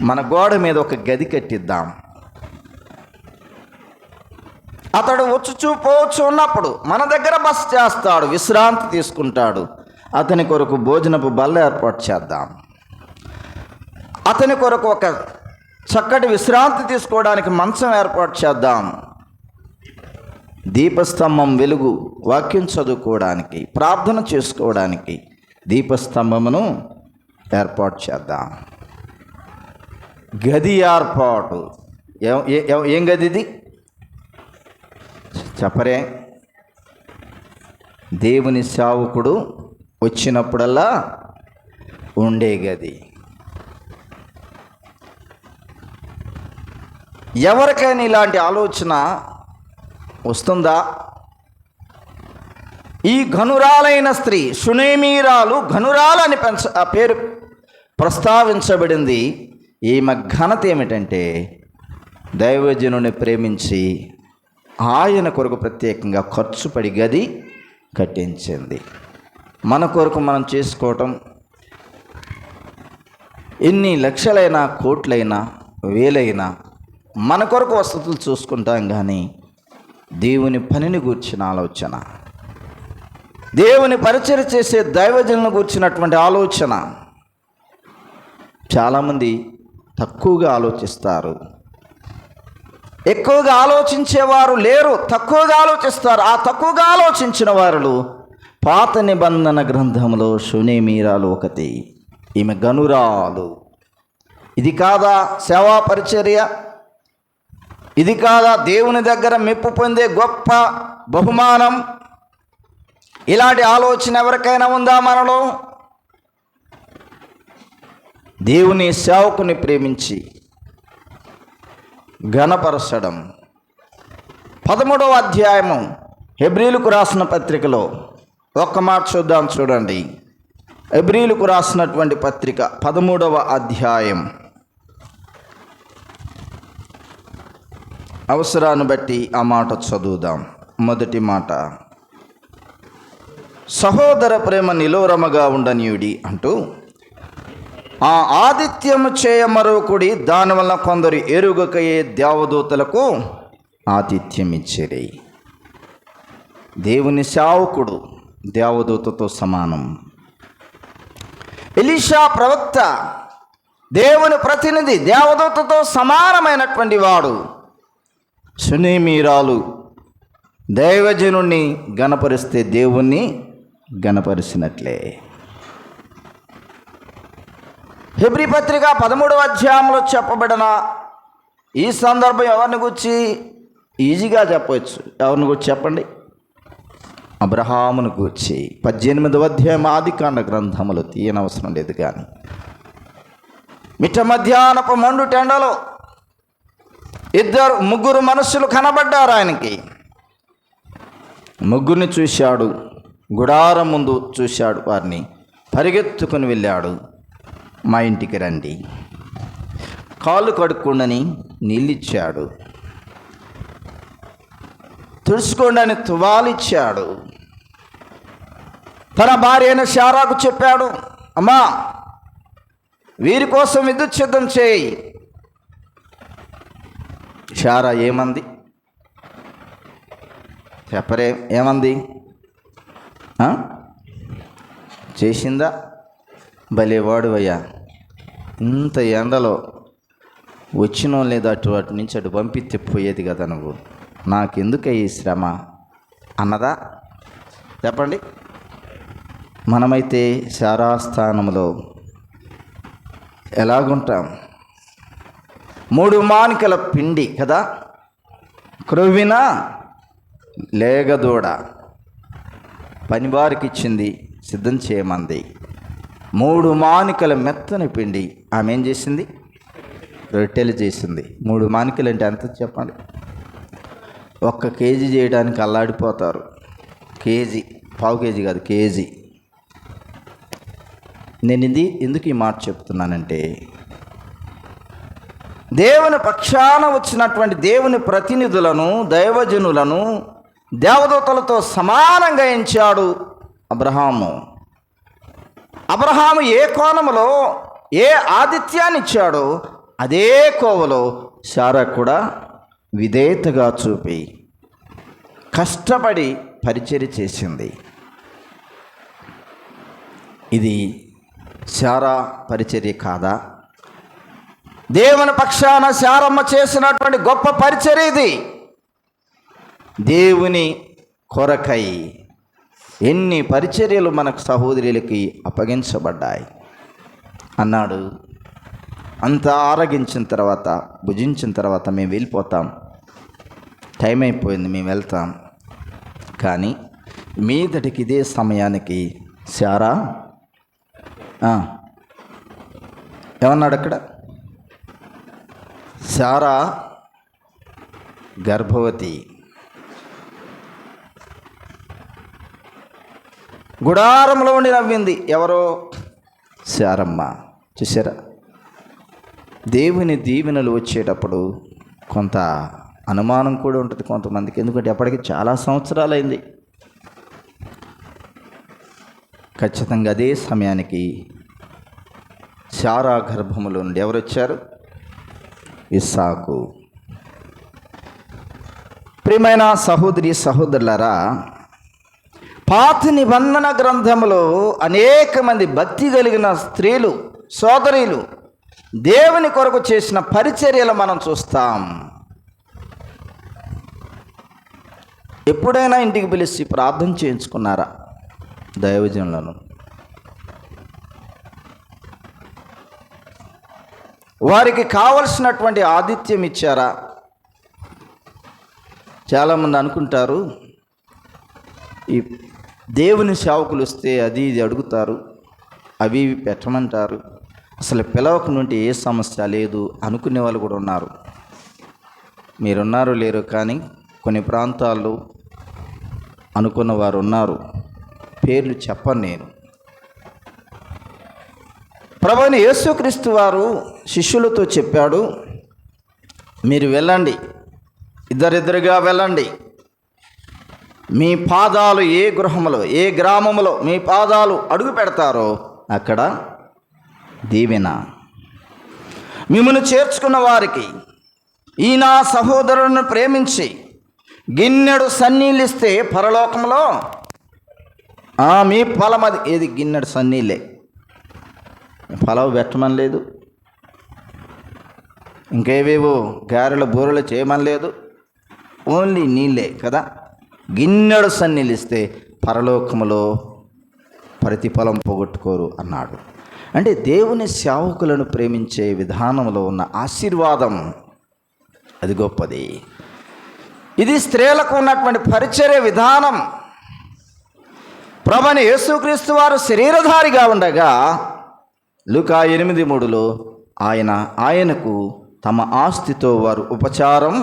మన గోడ మీద ఒక గది కట్టిద్దాం. అతడు వచ్చుచూపోవచ్చు ఉన్నప్పుడు మన దగ్గర బస చేస్తాడు, విశ్రాంతి తీసుకుంటాడు. అతని కొరకు భోజనపు బల్ల ఏర్పాటు చేద్దాం. అతని కొరకు ఒక చక్కటి విశ్రాంతి తీసుకోవడానికి మంచం ఏర్పాటు చేద్దాం. దీపస్తంభం వెలుగు, వాక్యం చదువుకోవడానికి, ప్రార్థన చేసుకోవడానికి దీపస్తంభమును ఏర్పాటు చేద్దాం. గది ఏర్పాటు. ఏం గది ఇది చెప్పరే? దేవుని సేవకుడు వచ్చినప్పుడల్లా ఉండే గది. ఎవరికైనా ఇలాంటి ఆలోచన వస్తుందా? ఈ ఘనురాలైన స్త్రీ షునేమీరాలు, ఘనురాలు అని ఆ పేరు ప్రస్తావించబడింది. ఈమె ఘనత ఏమిటంటే దైవజనుని ప్రేమించి ఆయన కొరకు ప్రత్యేకంగా ఖర్చు పడి గది కట్టించింది. మన కొరకు మనం చేసుకోవటం ఎన్ని లక్షలైనా, కోట్లైనా, వేలైనా మన కొరకు వసతులు చూసుకుంటాం, కానీ దేవుని పనిని గూర్చిన ఆలోచన, దేవుని పరిచర్య చేసే దైవజనులను గూర్చినటువంటి ఆలోచన చాలామంది తక్కువగా ఆలోచిస్తారు. ఎక్కువగా ఆలోచించేవారు లేరు, తక్కువగా ఆలోచిస్తారు. ఆ తక్కువగా ఆలోచించిన వారు పాత నిబంధన గ్రంథంలో షూనేమీరాలు ఒకటి. ఈమె గనురాలు. ఇది కాదా సేవా పరిచర్య? ఇది కాదా దేవుని దగ్గర మెప్పు పొందే గొప్ప బహుమానం? ఇలాంటి ఆలోచన ఎవరికైనా ఉందా మనలో? దేవుని సేవకుని ప్రేమించి ఘనపరచడం. 13వ అధ్యాయము హెబ్రీలకు రాసిన పత్రికలో ఒక్క మాట చూద్దాం, చూడండి. హెబ్రీలకు రాసినటువంటి పత్రిక 13వ అధ్యాయం. అవసరాన్ని బట్టి ఆ మాట చదువుదాం. మొదటి మాట, సహోదర ప్రేమ నిలోరమగా ఉండనీయుడి అంటూ ఆ ఆతిథ్యము చేయమరొకడి, దానివల్ల కొందరు ఎరుగకయే దేవదూతలకు ఆతిథ్యం ఇచ్చేది. దేవుని సేవకుడు దేవదూతతో సమానం. ఎలీషా ప్రవక్త దేవుని ప్రతినిధి, దేవదూతతో సమానమైనటువంటి వాడు. సునేమీరాలు దైవజనుణ్ణి గణపరిస్తే దేవుణ్ణి గణపరిచినట్లే. హెబ్రీ పత్రిక 13వ అధ్యాయంలో చెప్పబడిన ఈ సందర్భం ఎవరిని గురించి ఈజీగా చెప్పవచ్చు. ఎవరిని గురించి చెప్పండి? అబ్రహామును గూర్చి. 18వ అధ్యాయం ఆదికాండ గ్రంథములు తీయనవసరం లేదు, కానీ మిట్ట మధ్యాహ్నపు మండు టెండలో ముగ్గురు మనుషులు కనబడ్డారు ఆయనకి. ముగ్గురిని చూశాడు, గుడారం ముందు చూశాడు, వారిని పరిగెత్తుకుని వెళ్ళాడు. మా ఇంటికి రండి, కాళ్ళు కడుక్కోండని నీళ్ళిచ్చాడు, తుడుచుకోండి అని తువాలిచ్చాడు. తన భార్య అయిన శారాకు చెప్పాడు, అమ్మా వీరి కోసం విద్యుత్ సిద్ధం చేయి. శారా ఏమంది చెప్పరే? ఏమంది? చేసిందా? భలేవాడు అయ్యా, ఇంత ఎండలో వచ్చినో లేదు, అటు నుంచి అటు పంపితే పోయేది కదా నువ్వు, నాకెందుకయ్యి శ్రమ అన్నదా? చెప్పండి. మనమైతే శారాస్థానంలో ఎలాగుంటాం? 3 మానికల పిండి కదా, క్రొవ్విన లేగదూడ పనివారికి ఇచ్చింది, సిద్ధం చేయమంది. 3 మానికల మెత్తని పిండి ఆమె ఏం చేసింది? రొట్టెలు చేసింది. 3 మానికలు అంటే ఎంత చెప్పండి? 1 కేజీ చేయడానికి అల్లాడిపోతారు. కేజీ, పావు కేజీ కాదు, కేజీ. నేను ఎందుకు ఈ మాట చెప్తున్నానంటే, దేవుని పక్షాన వచ్చినటువంటి దేవుని ప్రతినిధులను, దైవజనులను దేవదూతలతో సమానంగా ఎంచాడు అబ్రహాము. అబ్రహాము ఏ కోణములో ఏ ఆతిథ్యాన్ని ఇచ్చాడో అదే కోవలో శారా కూడా విధేయతగా చూపి కష్టపడి పరిచర్య చేసింది. ఇది శారా పరిచర్య కాదా? దేవుని పక్షాన శారమ్మ చేసినటువంటి గొప్ప పరిచర్య ఇది. దేవుని కొరకై ఎన్ని పరిచర్యలు మనకు సహోదరులకి అప్పగించబడ్డాయి అన్నాడు. అంతా ఆరగించిన తర్వాత, భుజించిన తర్వాత మేము వెళ్ళిపోతాం, టైం అయిపోయింది, మేము వెళ్తాం. కానీ మీదటికి ఇదే సమయానికి శారా ఏమన్నాడు అక్కడ? శారా గర్భవతి. గుడారంలో ఉండి నవ్వింది. ఎవరో? శారమ్మ. చూసారా? దేవుని దీవెనలు వచ్చేటప్పుడు కొంత అనుమానం కూడా ఉంటుంది కొంతమందికి, ఎందుకంటే అప్పటికి చాలా సంవత్సరాలైంది. ఖచ్చితంగా అదే సమయానికి శారా గర్భములో నుండి ఎవరు వచ్చారు? ఇస్సాకు. ప్రియమైన సహోదరి సహోదరులారా, పాత నిబంధన గ్రంథములో అనేక మంది భక్తి కలిగిన స్త్రీలు, సోదరీలు దేవుని కొరకు చేసిన పరిచర్యలు మనం చూస్తాం. ఎప్పుడైనా ఇంటికి పిలిచి ప్రార్థన చేయించుకున్నారా దైవజనులను? వారికి కావలసినటువంటి ఆతిథ్యం ఇచ్చారా? చాలామంది అనుకుంటారు, ఈ దేవుని సేవకులు వస్తే అది ఇది అడుగుతారు, అవి ఇవి పెట్టమంటారు, అసలు పిలవకుండా ఏ సమస్య లేదు అనుకునే వాళ్ళు కూడా ఉన్నారు. మీరున్నారు లేరు, కానీ కొన్ని ప్రాంతాల్లో అనుకున్న వారు ఉన్నారు. పేర్లు చెప్పను నేను. ప్రభువైన యేసుక్రీస్తు వారు శిష్యులతో చెప్పాడు, మీరు వెళ్ళండి, ఇద్దరిద్దరుగా వెళ్ళండి. మీ పాదాలు ఏ గృహములో, ఏ గ్రామములో మీ పాదాలు అడుగు పెడతారో అక్కడ దీవెన. మిమ్మల్ని చేర్చుకున్న వారికి, ఈ నా సహోదరులను ప్రేమించి గిన్నెడు సన్నీళ్ళు ఇస్తే పరలోకంలో మీ ఫలమది. ఏది? గిన్నెడు సన్నీళ్ళే. ఫలవు పెట్టమని లేదు, ఇంకేవేవో గారెలు బూరెలు చేయమని లేదు, ఓన్లీ నీళ్ళే కదా. గిన్నెడు సన్నీళ్ళు ఇస్తే పరలోకములో ప్రతిఫలం పోగొట్టుకోరు అన్నాడు. అంటే దేవుని సేవకులను ప్రేమించే విధానంలో ఉన్న ఆశీర్వాదం అది గొప్పది. ఇది స్త్రీలకు ఉన్నటువంటి పరిచర్య విధానం. ప్రభువైన యేసుక్రీస్తు వారు శరీరధారిగా ఉండగా లూకా 8:3 ఆయనకు తమ ఆస్తితో వారు ఉపచారం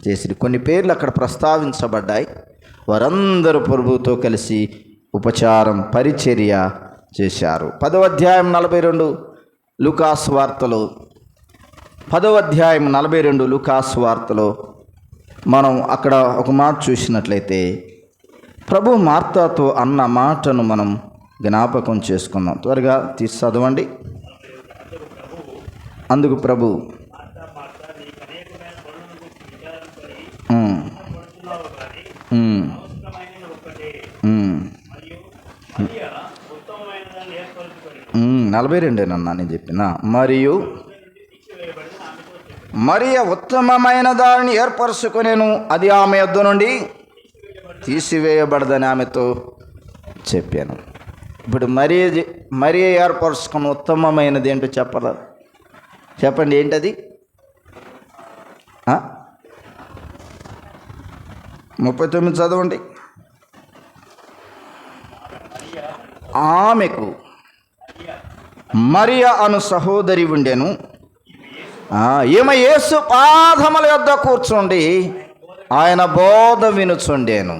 చేసి, కొన్ని పేర్లు అక్కడ ప్రస్తావించబడ్డాయి. వారందరూ ప్రభువుతో కలిసి ఉపచారం, పరిచర్య చేశారు. 10వ అధ్యాయం 42 లూకాసు వార్తలో, 10వ అధ్యాయం 42 లూకాసు వార్తలో మనం అక్కడ ఒక మాట చూసినట్లయితే ప్రభు మార్తాతో అన్న మాటను మనం జ్ఞాపకం చేసుకుందాం. త్వరగా తీసి చదవండి. అందుకు ప్రభు, నలభై రెండేనన్నా నేను చెప్పిన. మరియ ఉత్తమమైన దానిని ఏర్పరచుకొనేను, అది ఆమె యొద్ద నుండి తీసివేయబడదని ఆమెతో చెప్పాను. ఇప్పుడు మరియ ఏర్పరచుకున్న ఉత్తమమైనది ఏంటో చెప్పండి, ఏంటది? 39 చదవండి. ఆమెకు మరియ అను సహోదరి ఉండెను. ఈమె యేసు పాదముల యొద్ద కూర్చుండి ఆయన బోధ వినుచుండెను.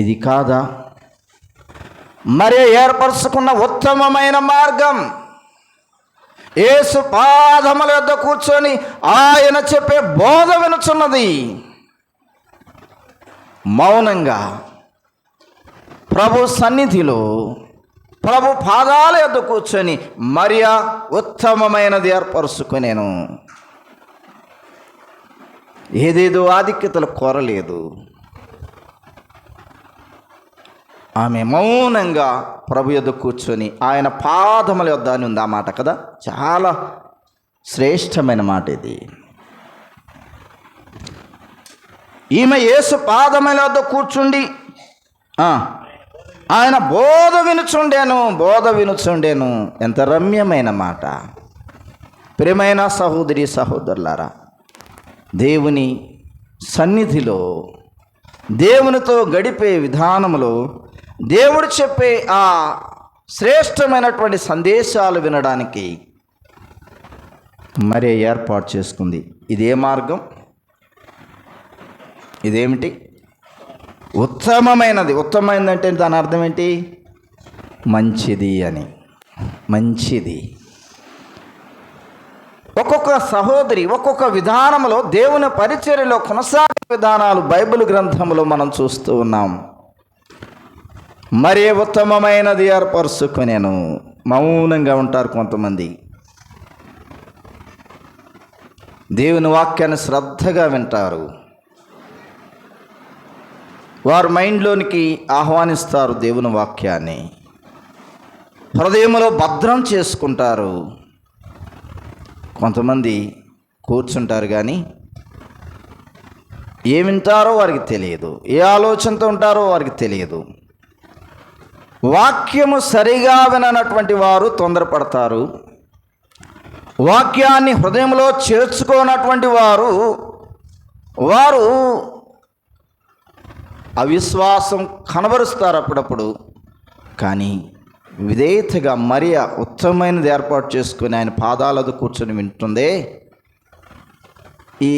ఇది కాదా మరియ ఏర్పరచుకున్న ఉత్తమమైన మార్గం? యేసు పాదముల యొద్ద కూర్చొని ఆయన చెప్పే బోధ వినుచున్నది. మౌనంగా ప్రభు సన్నిధిలో, ప్రభు పాదాల యొద్ద కూర్చొని మరియ ఉత్తమమైనది ఏర్పరచుకొనేను. ఏదేదో ఆధిక్యతలు కోరలేదు. ఆమె మౌనంగా ప్రభు యొద్ద కూర్చొని ఆయన పాదముల యొద్ద అని ఉంది ఆ మాట కదా. చాలా శ్రేష్టమైన మాట ఇది. ఈమె యేసు పాదముల యొద్ద కూర్చుండి ఆయన బోధ వినుచుండెను. ఎంత రమ్యమైన మాట. ప్రియమైన సహోదరి సహోదరులారా, దేవుని సన్నిధిలో, దేవునితో గడిపే విధానంలో దేవుడు చెప్పే ఆ శ్రేష్టమైనటువంటి సందేశాలు వినడానికి మరే ఏర్పాటు చేసుకుంది. ఇదే మార్గం. ఇదేమిటి? ఉత్తమమైనది. ఉత్తమమైనది అంటే దాని అర్థం ఏంటి? మంచిది అని. మంచిది. ఒక్కొక్క సహోదరి ఒక్కొక్క విధానంలో దేవుని పరిచర్యలో కొనసాగే విధానాలు బైబిల్ గ్రంథంలో మనం చూస్తూ ఉన్నాం. మరే ఉత్తమమైనది ఏర్పరచుకొనేను. మౌనంగా ఉంటారు కొంతమంది. దేవుని వాక్యాన్ని శ్రద్ధగా వింటారు. వారు మైండ్లోనికి ఆహ్వానిస్తారు దేవుని వాక్యాన్ని, హృదయంలో భద్రం చేసుకుంటారు. కొంతమంది కూర్చుంటారు కానీ ఏ వింటారో వారికి తెలియదు, ఏ ఆలోచనతో ఉంటారో వారికి తెలియదు. వాక్యము సరిగా విననటువంటి వారు తొందరపడతారు. వాక్యాన్ని హృదయంలో చేర్చుకోనటువంటి వారు అవిశ్వాసం కనబరుస్తారు అప్పుడప్పుడు. కానీ విధేయతగా మరియ ఉత్తమమైనది ఏర్పాటు చేసుకుని ఆయన పాదాలతో కూర్చొని వింటుందే. ఈ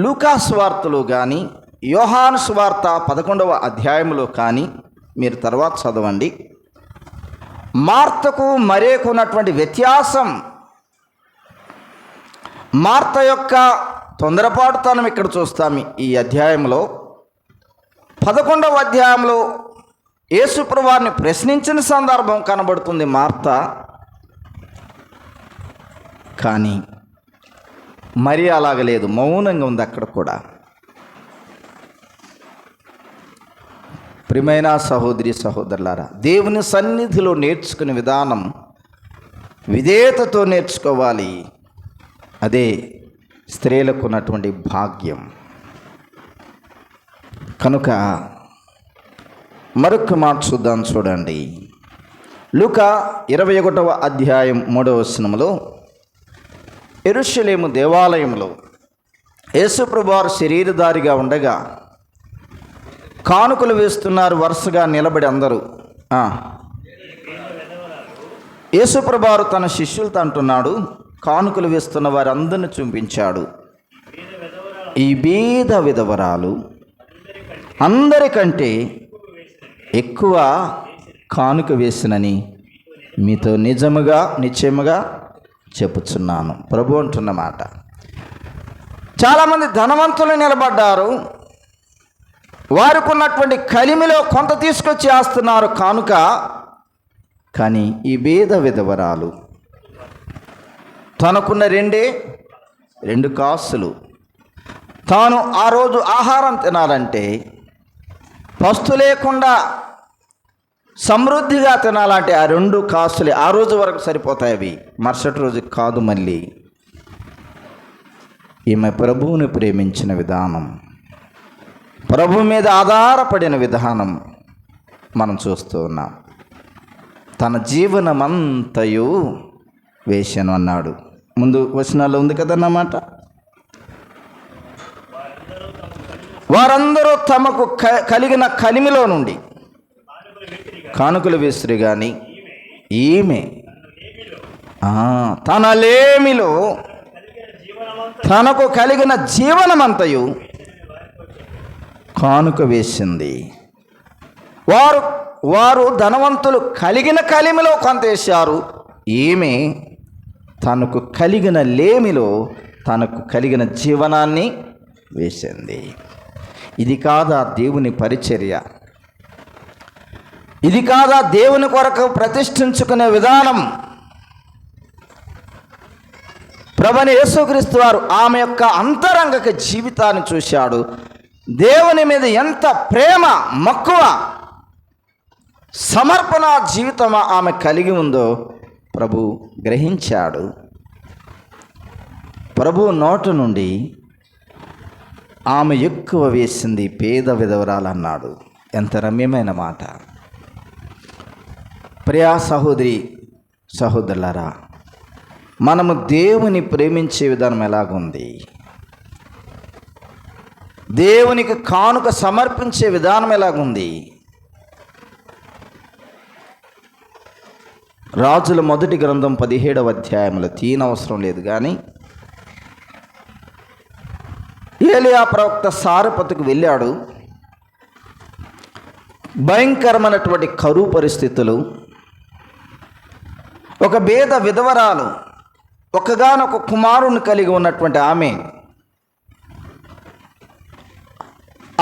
లూకా సువార్తలో కానీ యోహాను సువార్త 11వ అధ్యాయంలో కానీ మీరు తర్వాత చదవండి. మార్తకు మరియకు ఉన్నటువంటి వ్యత్యాసం, మార్త యొక్క తొందరపాటుతనం ఇక్కడ చూస్తాం. ఈ అధ్యాయంలో 11వ అధ్యాయంలో యేసుప్రభువారిని ప్రశ్నించిన సందర్భం కనబడుతుంది మార్త. కానీ మరి అలాగలేదు, మౌనంగా ఉంది అక్కడ కూడా. ప్రియమైన సహోదరి సహోదరులారా, దేవుని సన్నిధిలో నేర్చుకునే విధానం విధేయతతో నేర్చుకోవాలి. అదే స్త్రీలకు ఉన్నటువంటి భాగ్యం. కనుక మరొక మాట చూద్దాం, చూడండి. లూకా 21వ అధ్యాయం 3వ వచనములో యెరూషలేము దేవాలయంలో యేసుప్రభువారు శరీరధారిగా ఉండగా కానుకలు వేస్తున్నారు వరుసగా నిలబడి అందరూ. యేసుప్రభువారు తన శిష్యులతో అంటున్నాడు, కానుకలు వేస్తున్న వారందరిని చూపించాడు. ఈ బీద విధవరాలు అందరికంటే ఎక్కువ కానుక వేసినని మీతో నిశ్చయముగా చెప్పుచున్నాను. ప్రభు అంటున్నమాట. చాలామంది ధనవంతులు నిలబడ్డారు, వారికి ఉన్నటువంటి కలిమిలో కొంత తీసుకొచ్చి వేస్తున్నారు కానుక. కానీ ఈ బీద విధవరాలు తనకున్న 2 కాసులు, తాను ఆ రోజు ఆహారం తినాలంటే పస్తు లేకుండా సమృద్ధిగా తినాలంటే ఆ 2 కాసులే ఆ రోజు వరకు సరిపోతాయి. అవి మరుసటి రోజు కాదు. మళ్ళీ ఈమె ప్రభువుని ప్రేమించిన విధానం, ప్రభు మీద ఆధారపడిన విధానం మనం చూస్తూ ఉన్నాం. తన జీవనమంతయు వేశాను అన్నాడు. ముందు వచనాల్లో ఉంది కదన్నమాట. వారందరూ తమకు కలిగిన కలిమిలో నుండి కానుకలు వేస్తురు, కానీ ఈమె తన లేమిలో తనకు కలిగిన జీవనమంతయు కానుక వేసింది. వారు ధనవంతులు కలిగిన కలిమిలో కొంత వేశారు, ఈమె తనకు కలిగిన లేమిలో తనకు కలిగిన జీవనాన్ని వేసింది. ఇది కాదా దేవుని పరిచర్య? ఇది కాదా దేవుని కొరకు ప్రతిష్ఠించుకునే విధానం? ప్రభువైన యేసుక్రీస్తు వారు ఆమె యొక్క అంతరంగక జీవితాన్ని చూశాడు. దేవుని మీద ఎంత ప్రేమ, మక్కువ, సమర్పణ జీవితం ఆమె కలిగి ఉందో ప్రభు గ్రహించాడు. ప్రభు నోట నుండి ఆమె ఎక్కువ వేసింది పేద విధవరాలు అన్నాడు. ఎంత రమ్యమైన మాట! ప్రియా సహోదరి సహోదరులారా, మనము దేవుని ప్రేమించే విధానం ఎలాగుంది? దేవునికి కానుక సమర్పించే విధానం ఎలాగుంది? రాజుల మొదటి గ్రంథం 17వ అధ్యాయంలో తీయనవసరం లేదు, కానీ ఏలియా ప్రవక్త సారెపతుకు వెళ్ళాడు. భయంకరమైనటువంటి కరువు పరిస్థితులు, ఒక బీద విధవరాలు, ఒకగానొక కుమారుని కలిగి ఉన్నటువంటి ఆమె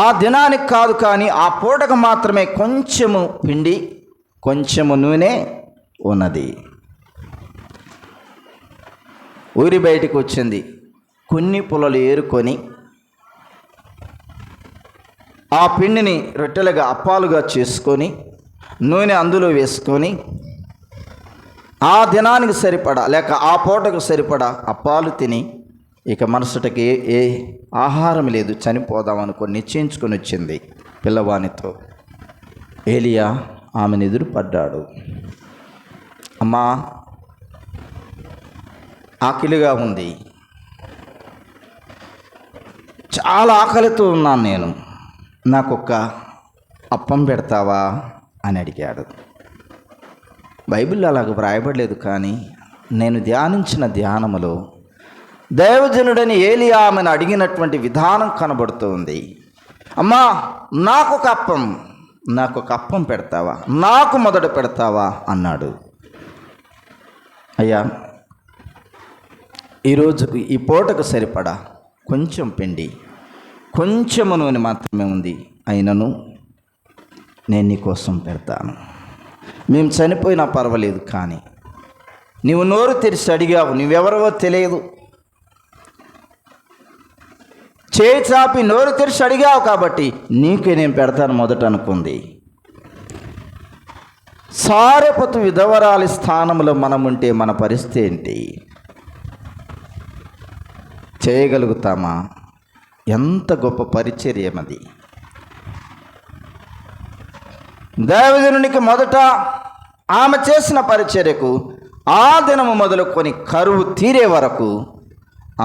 ఆ దినానికి కాదు, కానీ ఆ పూటకు మాత్రమే కొంచెము పిండి, కొంచెము నూనె ఉన్నది. ఊరి బయటికి వచ్చింది. కొన్ని పుల్లలు ఏరుకొని ఆ పిండిని రొట్టెలుగా అప్పాలుగా చేసుకొని నూనె అందులో వేసుకొని ఆ దినానికి సరిపడా లేక ఆ పూటకు సరిపడా అప్పాలు తిని ఇక మరుసటికి ఏ ఆహారం లేదు, చనిపోదాం అనుకొని నిశ్చయించుకొని వచ్చింది పిల్లవానితో. ఏలియా ఆమెను ఎదురుపడ్డాడు. అమ్మా, ఆకలిగా ఉంది, చాలా ఆకలితో ఉన్నాను నేను, నాకొక్క అప్పం పెడతావా అని అడిగాడు. బైబిల్లో అలాగ వ్రాయబడలేదు, కానీ నేను ధ్యానించిన ధ్యానములో దైవజనుడని ఏలియా ఆమెను అడిగినటువంటి విధానం కనబడుతుంది. అమ్మా, నాకొక అప్పం పెడతావా, నాకు మొదట పెడతావా అన్నాడు. అయ్యా, ఈరోజుకు ఈ పూటకు సరిపడా కొంచెం పిండి, కొంచెము నూనె మాత్రమే ఉంది, అయినను నేను నీకోసం పెడతాను. మేము చనిపోయినా పర్వాలేదు, కానీ నీవు నోరు తెరిచి అడిగావు, నువ్వెవరవో తెలియదు, చేయి చాపి నోరు తెరిచి అడిగావు కాబట్టి నీకే నేను పెడతాను మొదట అనుకుంది. సారెపతు విధవరాలి స్థానంలో మనం ఉంటే మన పరిస్థితి ఏంటి? చేయగలుగుతామా? ఎంత గొప్ప పరిచర్యమది. దైవజనునికి మొదట ఆమె చేసిన పరిచర్యకు ఆ దినము మొదలుకొని కరువు తీరే వరకు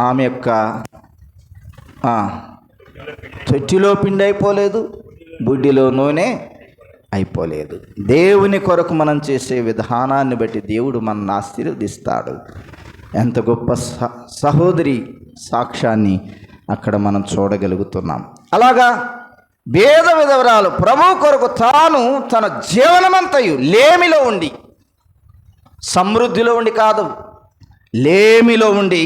ఆమె యొక్క తొట్టిలో పిండి అయిపోలేదు, బుడ్డిలో నూనె అయిపోలేదు. దేవుని కొరకు మనం చేసే విధానాన్ని బట్టి దేవుడు మనల్ని ఆశీర్వదిస్తాడు. ఎంత గొప్ప సహోదరి సాక్ష్యాన్ని అక్కడ మనం చూడగలుగుతున్నాం. అలాగా భేద విధవరాలు ప్రభు కొరకు తాను తన జీవనమంతయు లేమిలో ఉండి, సమృద్ధిలో ఉండి కాదు, లేమిలో ఉండి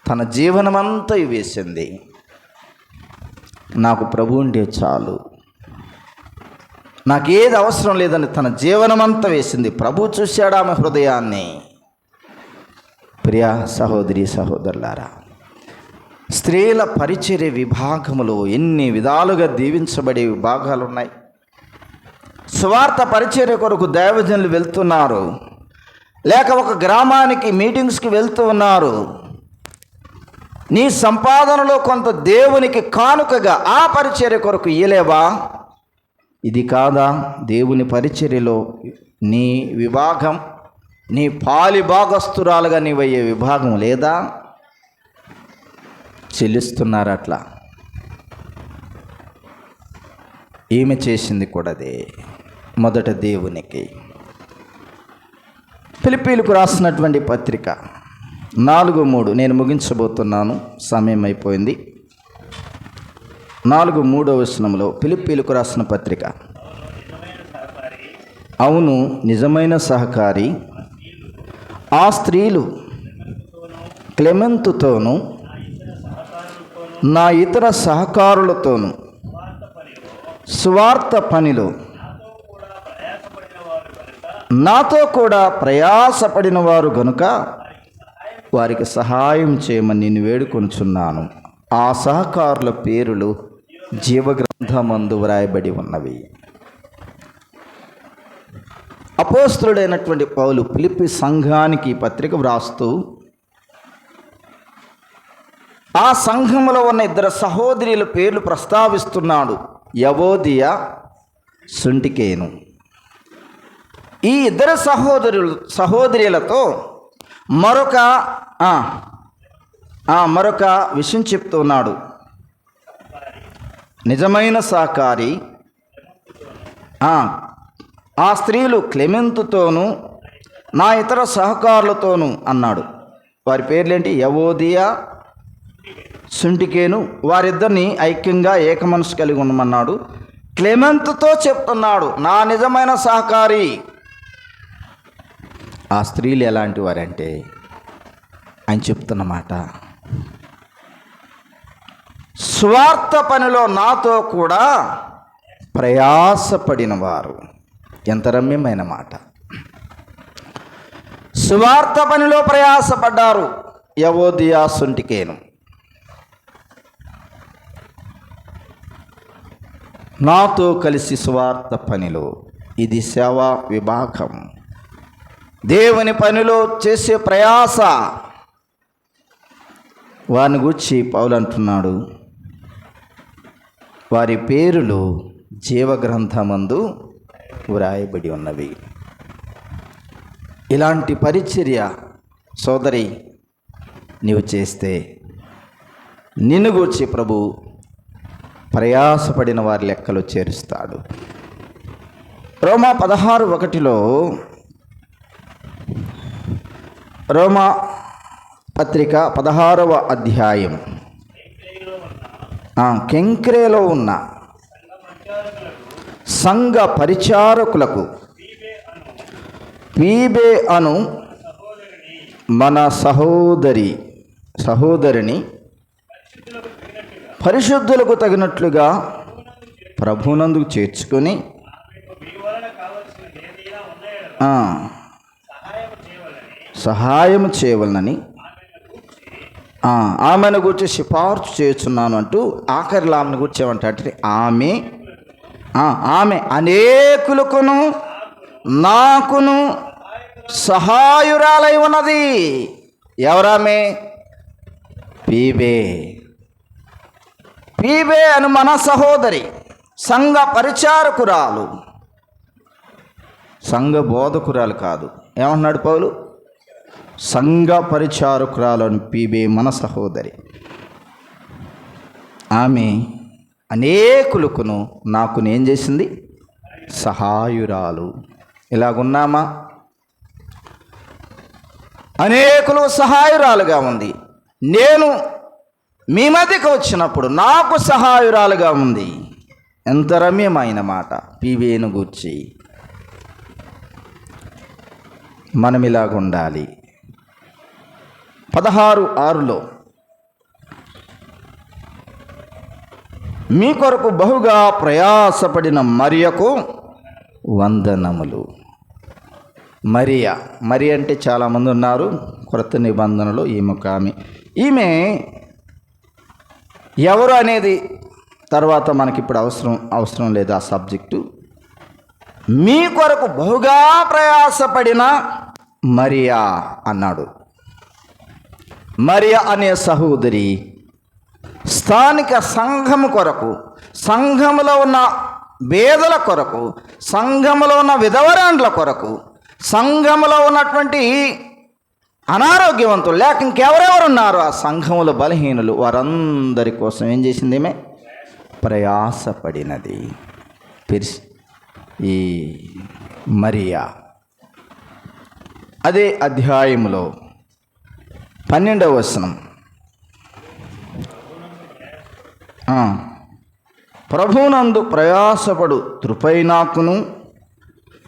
తన జీవనమంతయు వేసింది. నాకు ప్రభు ఉండే చాలు, నాకేది అవసరం లేదని తన జీవనమంతా వేసింది. ప్రభు చూశాడు ఆమె హృదయాన్ని. ప్రియా సహోదరి సహోదరులారా, స్త్రీల పరిచర్య విభాగములో ఎన్ని విధాలుగా దీవించబడే విభాగాలు ఉన్నాయి. స్వార్థ పరిచర్య కొరకు దైవజనులు వెళ్తున్నారు, లేక ఒక గ్రామానికి మీటింగ్స్కి వెళ్తూ ఉన్నారు. నీ సంపాదనలో కొంత దేవునికి కానుకగా ఆ పరిచర్య కొరకు ఇయ్యలేవా? ఇది కాదా దేవుని పరిచర్యలో నీ విభాగం? నీ పాలి భాగస్తురాలుగా నీవయ్యే విభాగం లేదా? చెల్లిస్తున్నారు అట్లా. ఈమె చేసింది కూడా అదే, మొదట దేవునికి. ఫిలిప్పీలకు రాసినటువంటి పత్రిక 4:3 నేను ముగించబోతున్నాను, సమయం అయిపోయింది. 4:3 ఫిలిప్పీలకు రాసిన పత్రిక. అవును, నిజమైన సహకారి ఆ స్త్రీలు క్లెమెంతుతోనూ నా ఇతర సహకారులతోనూ స్వార్థ పనిలో నాతో కూడా ప్రయాసపడిన వారు గనుక వారికి సహాయం చేయమని నేను వేడుకొనుచున్నాను. ఆ సహకారుల పేరులు జీవగ్రంథమందు వ్రాయబడి ఉన్నవి. అపోస్తలుడైనటువంటి పౌలు ఫిలిప్పీ సంఘానికి పత్రిక వ్రాస్తూ ఆ సంఘములో ఉన్న ఇద్దరు సహోదరుల పేర్లు ప్రస్తావిస్తున్నాడు. యవోదియా, సుంటికేను. ఈ ఇద్దరు సహోదరులతో మరొక విషయం చెప్తున్నాడు. నిజమైన సహకారి ఆ స్త్రీలు క్లెమెంతుతోనూ నా ఇతర సహకారులతోనూ అన్నాడు. వారి పేర్లేంటి? యవోదియా, సుంటికేను. వారిద్దరిని ఐక్యంగా ఏకమనసు కలిగి ఉండమన్నాడు. క్లెమెంతుతో చెప్తున్నాడు, నా నిజమైన సహకారి. ఆ స్త్రీలు ఎలాంటి వారంటే ఆయన చెప్తున్నమాట, స్వార్థ పనిలో నాతో కూడా ప్రయాసపడిన వారు. ఎంత రమ్యమైన మాట! స్వార్థ పనిలో ప్రయాసపడ్డారు యవోదియా, సుంటికేను. నాతో కలిసి స్వార్థ పనిలో, ఇది సేవా విభాగం, దేవుని పనిలో చేసే ప్రయాస. వారిని గూర్చి పౌలు అంటున్నాడు, వారి పేరులు జీవగ్రంథమందు వ్రాయబడి ఉన్నవి. ఇలాంటి పరిచర్య సోదరి, నీవు చేస్తే నిన్ను గూర్చి ప్రభు ప్రయాసపడిన వారి లెక్కలో చేరుస్తాడు. రోమా 16:1 రోమా పత్రిక 16వ అధ్యాయం, కెంక్రేలో ఉన్న సంఘ పరిచారకులకు పీబే అను మన సహోదరిని పరిశుద్ధులకు తగినట్లుగా ప్రభునందుకు చేర్చుకొని సహాయం చేయవలనని ఆమెను గురించి సిఫార్సు చేస్తున్నాను అంటూ ఆఖరిలో ఆమెను గురించి ఏమంటే ఆమె అనేకులకును నాకును సహాయురాలై ఉన్నది. ఎవరామె? పీబే అను మన సహోదరి, సంఘ పరిచారకురాలు, సంఘ బోధకురాలు కాదు. ఏమంటున్నాడు పౌలు? సంఘ పరిచారకురాలు అని పీబే మన సహోదరి. ఆమె అనేకులకును నాకు ఏం చేసింది? సహాయురాలు. ఇలాగున్నామా? అనేకులు సహాయురాలుగా ఉంది. నేను మీ మధ్యకు వచ్చినప్పుడు నాకు సహాయురాలుగా ఉంది. ఎంత రమ్యమైన మాట పీబేను గూర్చి. మనం ఇలాగుండాలి. 16:6 మీ కొరకు బహుగా ప్రయాసపడిన మరియకు వందనములు. మరియ అంటే చాలామంది ఉన్నారు కొత్త నిబంధనలో. ఈమె ఎవరు అనేది తర్వాత మనకి ఇప్పుడు అవసరం లేదు ఆ సబ్జెక్టు. మీ కొరకు బహుగా ప్రయాసపడిన మరియా అన్నాడు. మరియా అనే సహోదరి స్థానిక సంఘము కొరకు, సంఘములో ఉన్న పేదల కొరకు, సంఘములో ఉన్న విధవరాండ్ల కొరకు, సంఘములో ఉన్నటువంటి అనారోగ్యవంతులు లేక ఇంకెవరెవరు ఉన్నారో ఆ సంఘములో బలహీనులు, వారందరి కోసం ఏం చేసింది? ఈమె ప్రయాసపడినది. ఈ మరియా అదే అధ్యాయములో 12వ వచనం, ప్రభువునందు ప్రయాసపడు త్రుపైనాకును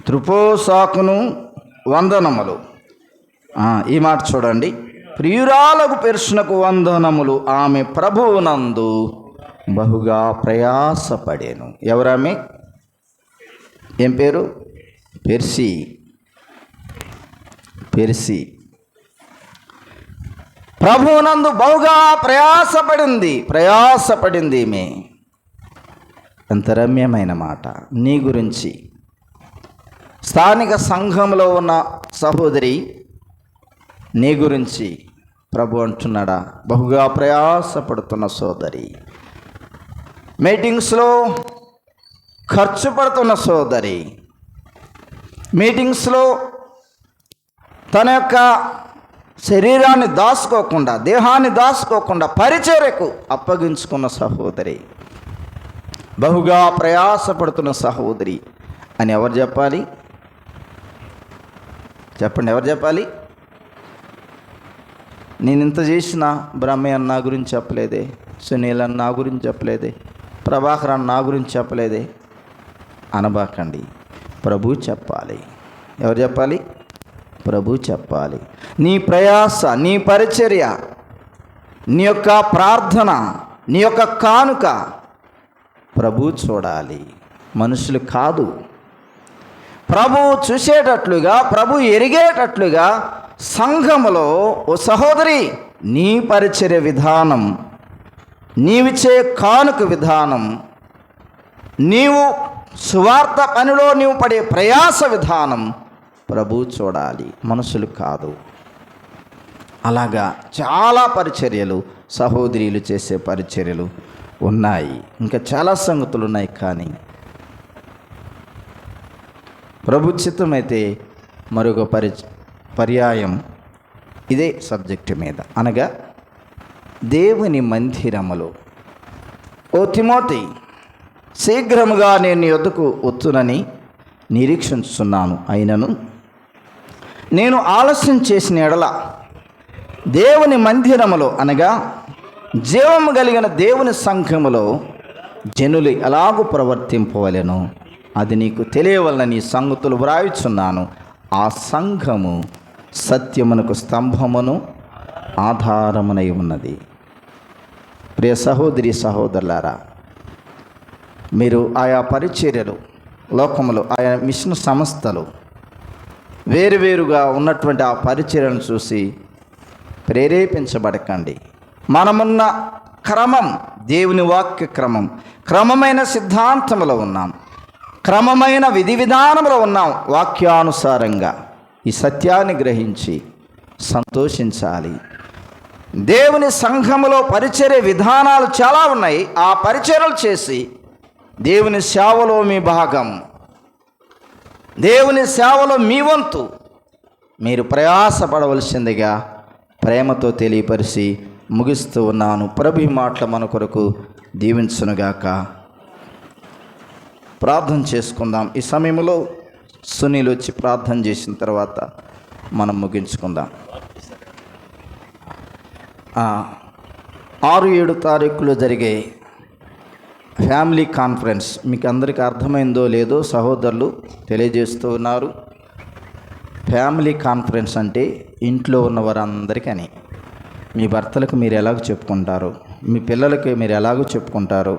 త్రుపోసాకును వందనములు. ఈ మాట చూడండి. ప్రియురాలకు పెర్సునకు వందనములు, ఆమె ప్రభువునందు బహుగా ప్రయాసపడేను. ఎవరామె? ఏం పేరు? పెర్సి. ప్రభువునందు బహుగా ప్రయాసపడింది ఈమె. ఎంత రమ్యమైన మాట. నీ గురించి స్థానిక సంఘంలో ఉన్న సహోదరి, నీ గురించి ప్రభు అంటున్నాడా? బహుగా ప్రయాసపడుతున్న సోదరి, మీటింగ్స్లో ఖర్చు పడుతున్న సోదరి, మీటింగ్స్లో తన యొక్క శరీరాన్ని దాచుకోకుండా, దేహాన్ని దాచుకోకుండా పరిచర్యకు అప్పగించుకున్న సహోదరి, బహుగా ప్రయాసపడుతున్న సహోదరి అని ఎవరు చెప్పాలి? చెప్పండి, ఎవరు చెప్పాలి? నేను ఇంత చేసిన బ్రహ్మయ్య అన్న గురించి చెప్పలేదే, సునీల్ అన్న నా గురించి చెప్పలేదే, ప్రభాకర్ అన్న నా గురించి చెప్పలేదే అనబాకండి. ప్రభు చెప్పాలి. ఎవరు చెప్పాలి? ప్రభు చెప్పాలి. నీ ప్రయాస, నీ పరిచర్య, నీ యొక్క ప్రార్థన, నీ యొక్క కానుక ప్రభు చూడాలి, మనుషులు కాదు. ప్రభు చూసేటట్లుగా, ప్రభు ఎరిగేటట్లుగా సంఘములో ఓ సహోదరి నీ పరిచర్య విధానం, నీవిచ్చే కానుక విధానం, నీవు సువార్త పనిలో నీవు పడే ప్రయాస విధానం ప్రభు చూడాలి, మనుషులు కాదు. అలాగా చాలా పరిచర్యలు, సహోదరులు చేసే పరిచర్యలు ఉన్నాయి. ఇంకా చాలా సంగతులు ఉన్నాయి. కానీ ప్రభు చిత్తమైతే మరొక పర్యాయం ఇదే సబ్జెక్టు మీద, అనగా దేవుని మందిరములో. ఓ తిమోతి, శీఘ్రముగా నేను నీ యొద్దకు వచ్చునని నిరీక్షించుచున్నాను. అయినను నేను ఆలస్యం చేసిన ఎడల దేవుని మందిరములో, అనగా జీవము కలిగిన దేవుని సంఘములో జనులు ఎలాగూ ప్రవర్తింపవలెను అది నీకు తెలియవలనని ఈ సంగతులు వ్రాయుచున్నాను. ఆ సంఘము సత్యమునకు స్తంభమును ఆధారమునై ఉన్నది. ప్రియ సహోదరి సహోదరులారా, మీరు ఆయా పరిచర్యలు లోకములో, ఆయా మిషన్ సంస్థలు వేరువేరుగా ఉన్నటువంటి ఆ పరిచర్యలను చూసి ప్రేరేపించబడకండి. మనమున్న క్రమం దేవుని వాక్య క్రమం, క్రమమైన సిద్ధాంతములో ఉన్నాం, క్రమమైన విధి విధానంలో ఉన్నాం. వాక్యానుసారంగా ఈ సత్యాన్ని గ్రహించి సంతోషించాలి. దేవుని సంఘములో పరిచర్య విధానాలు చాలా ఉన్నాయి. ఆ పరిచర్యలు చేసి దేవుని సేవలో మీ భాగం, దేవుని సేవలో మీ వంతు మీరు ప్రయాసపడవలసిందిగా ప్రేమతో తెలియపరిచి ముగిస్తూ ఉన్నాను. ప్రభు ఈ మాటలు మన కొరకు దీవించునుగాక. ప్రార్థన చేసుకుందాం. ఈ సమయంలో సునీల్ వచ్చి ప్రార్థన చేసిన తర్వాత మనం ముగించుకుందాం. 6-7 తారీఖులో జరిగే ఫ్యామిలీ కాన్ఫరెన్స్ మీకు అందరికీ అర్థమైందో లేదో సహోదరులు తెలియజేస్తూ ఉన్నారు. ఫ్యామిలీ కాన్ఫరెన్స్ అంటే ఇంట్లో ఉన్న వారందరికీ, మీ భర్తలకు మీరు ఎలాగ చెప్పుకుంటారు, మీ పిల్లలకి మీరు ఎలాగో చెప్పుకుంటారు,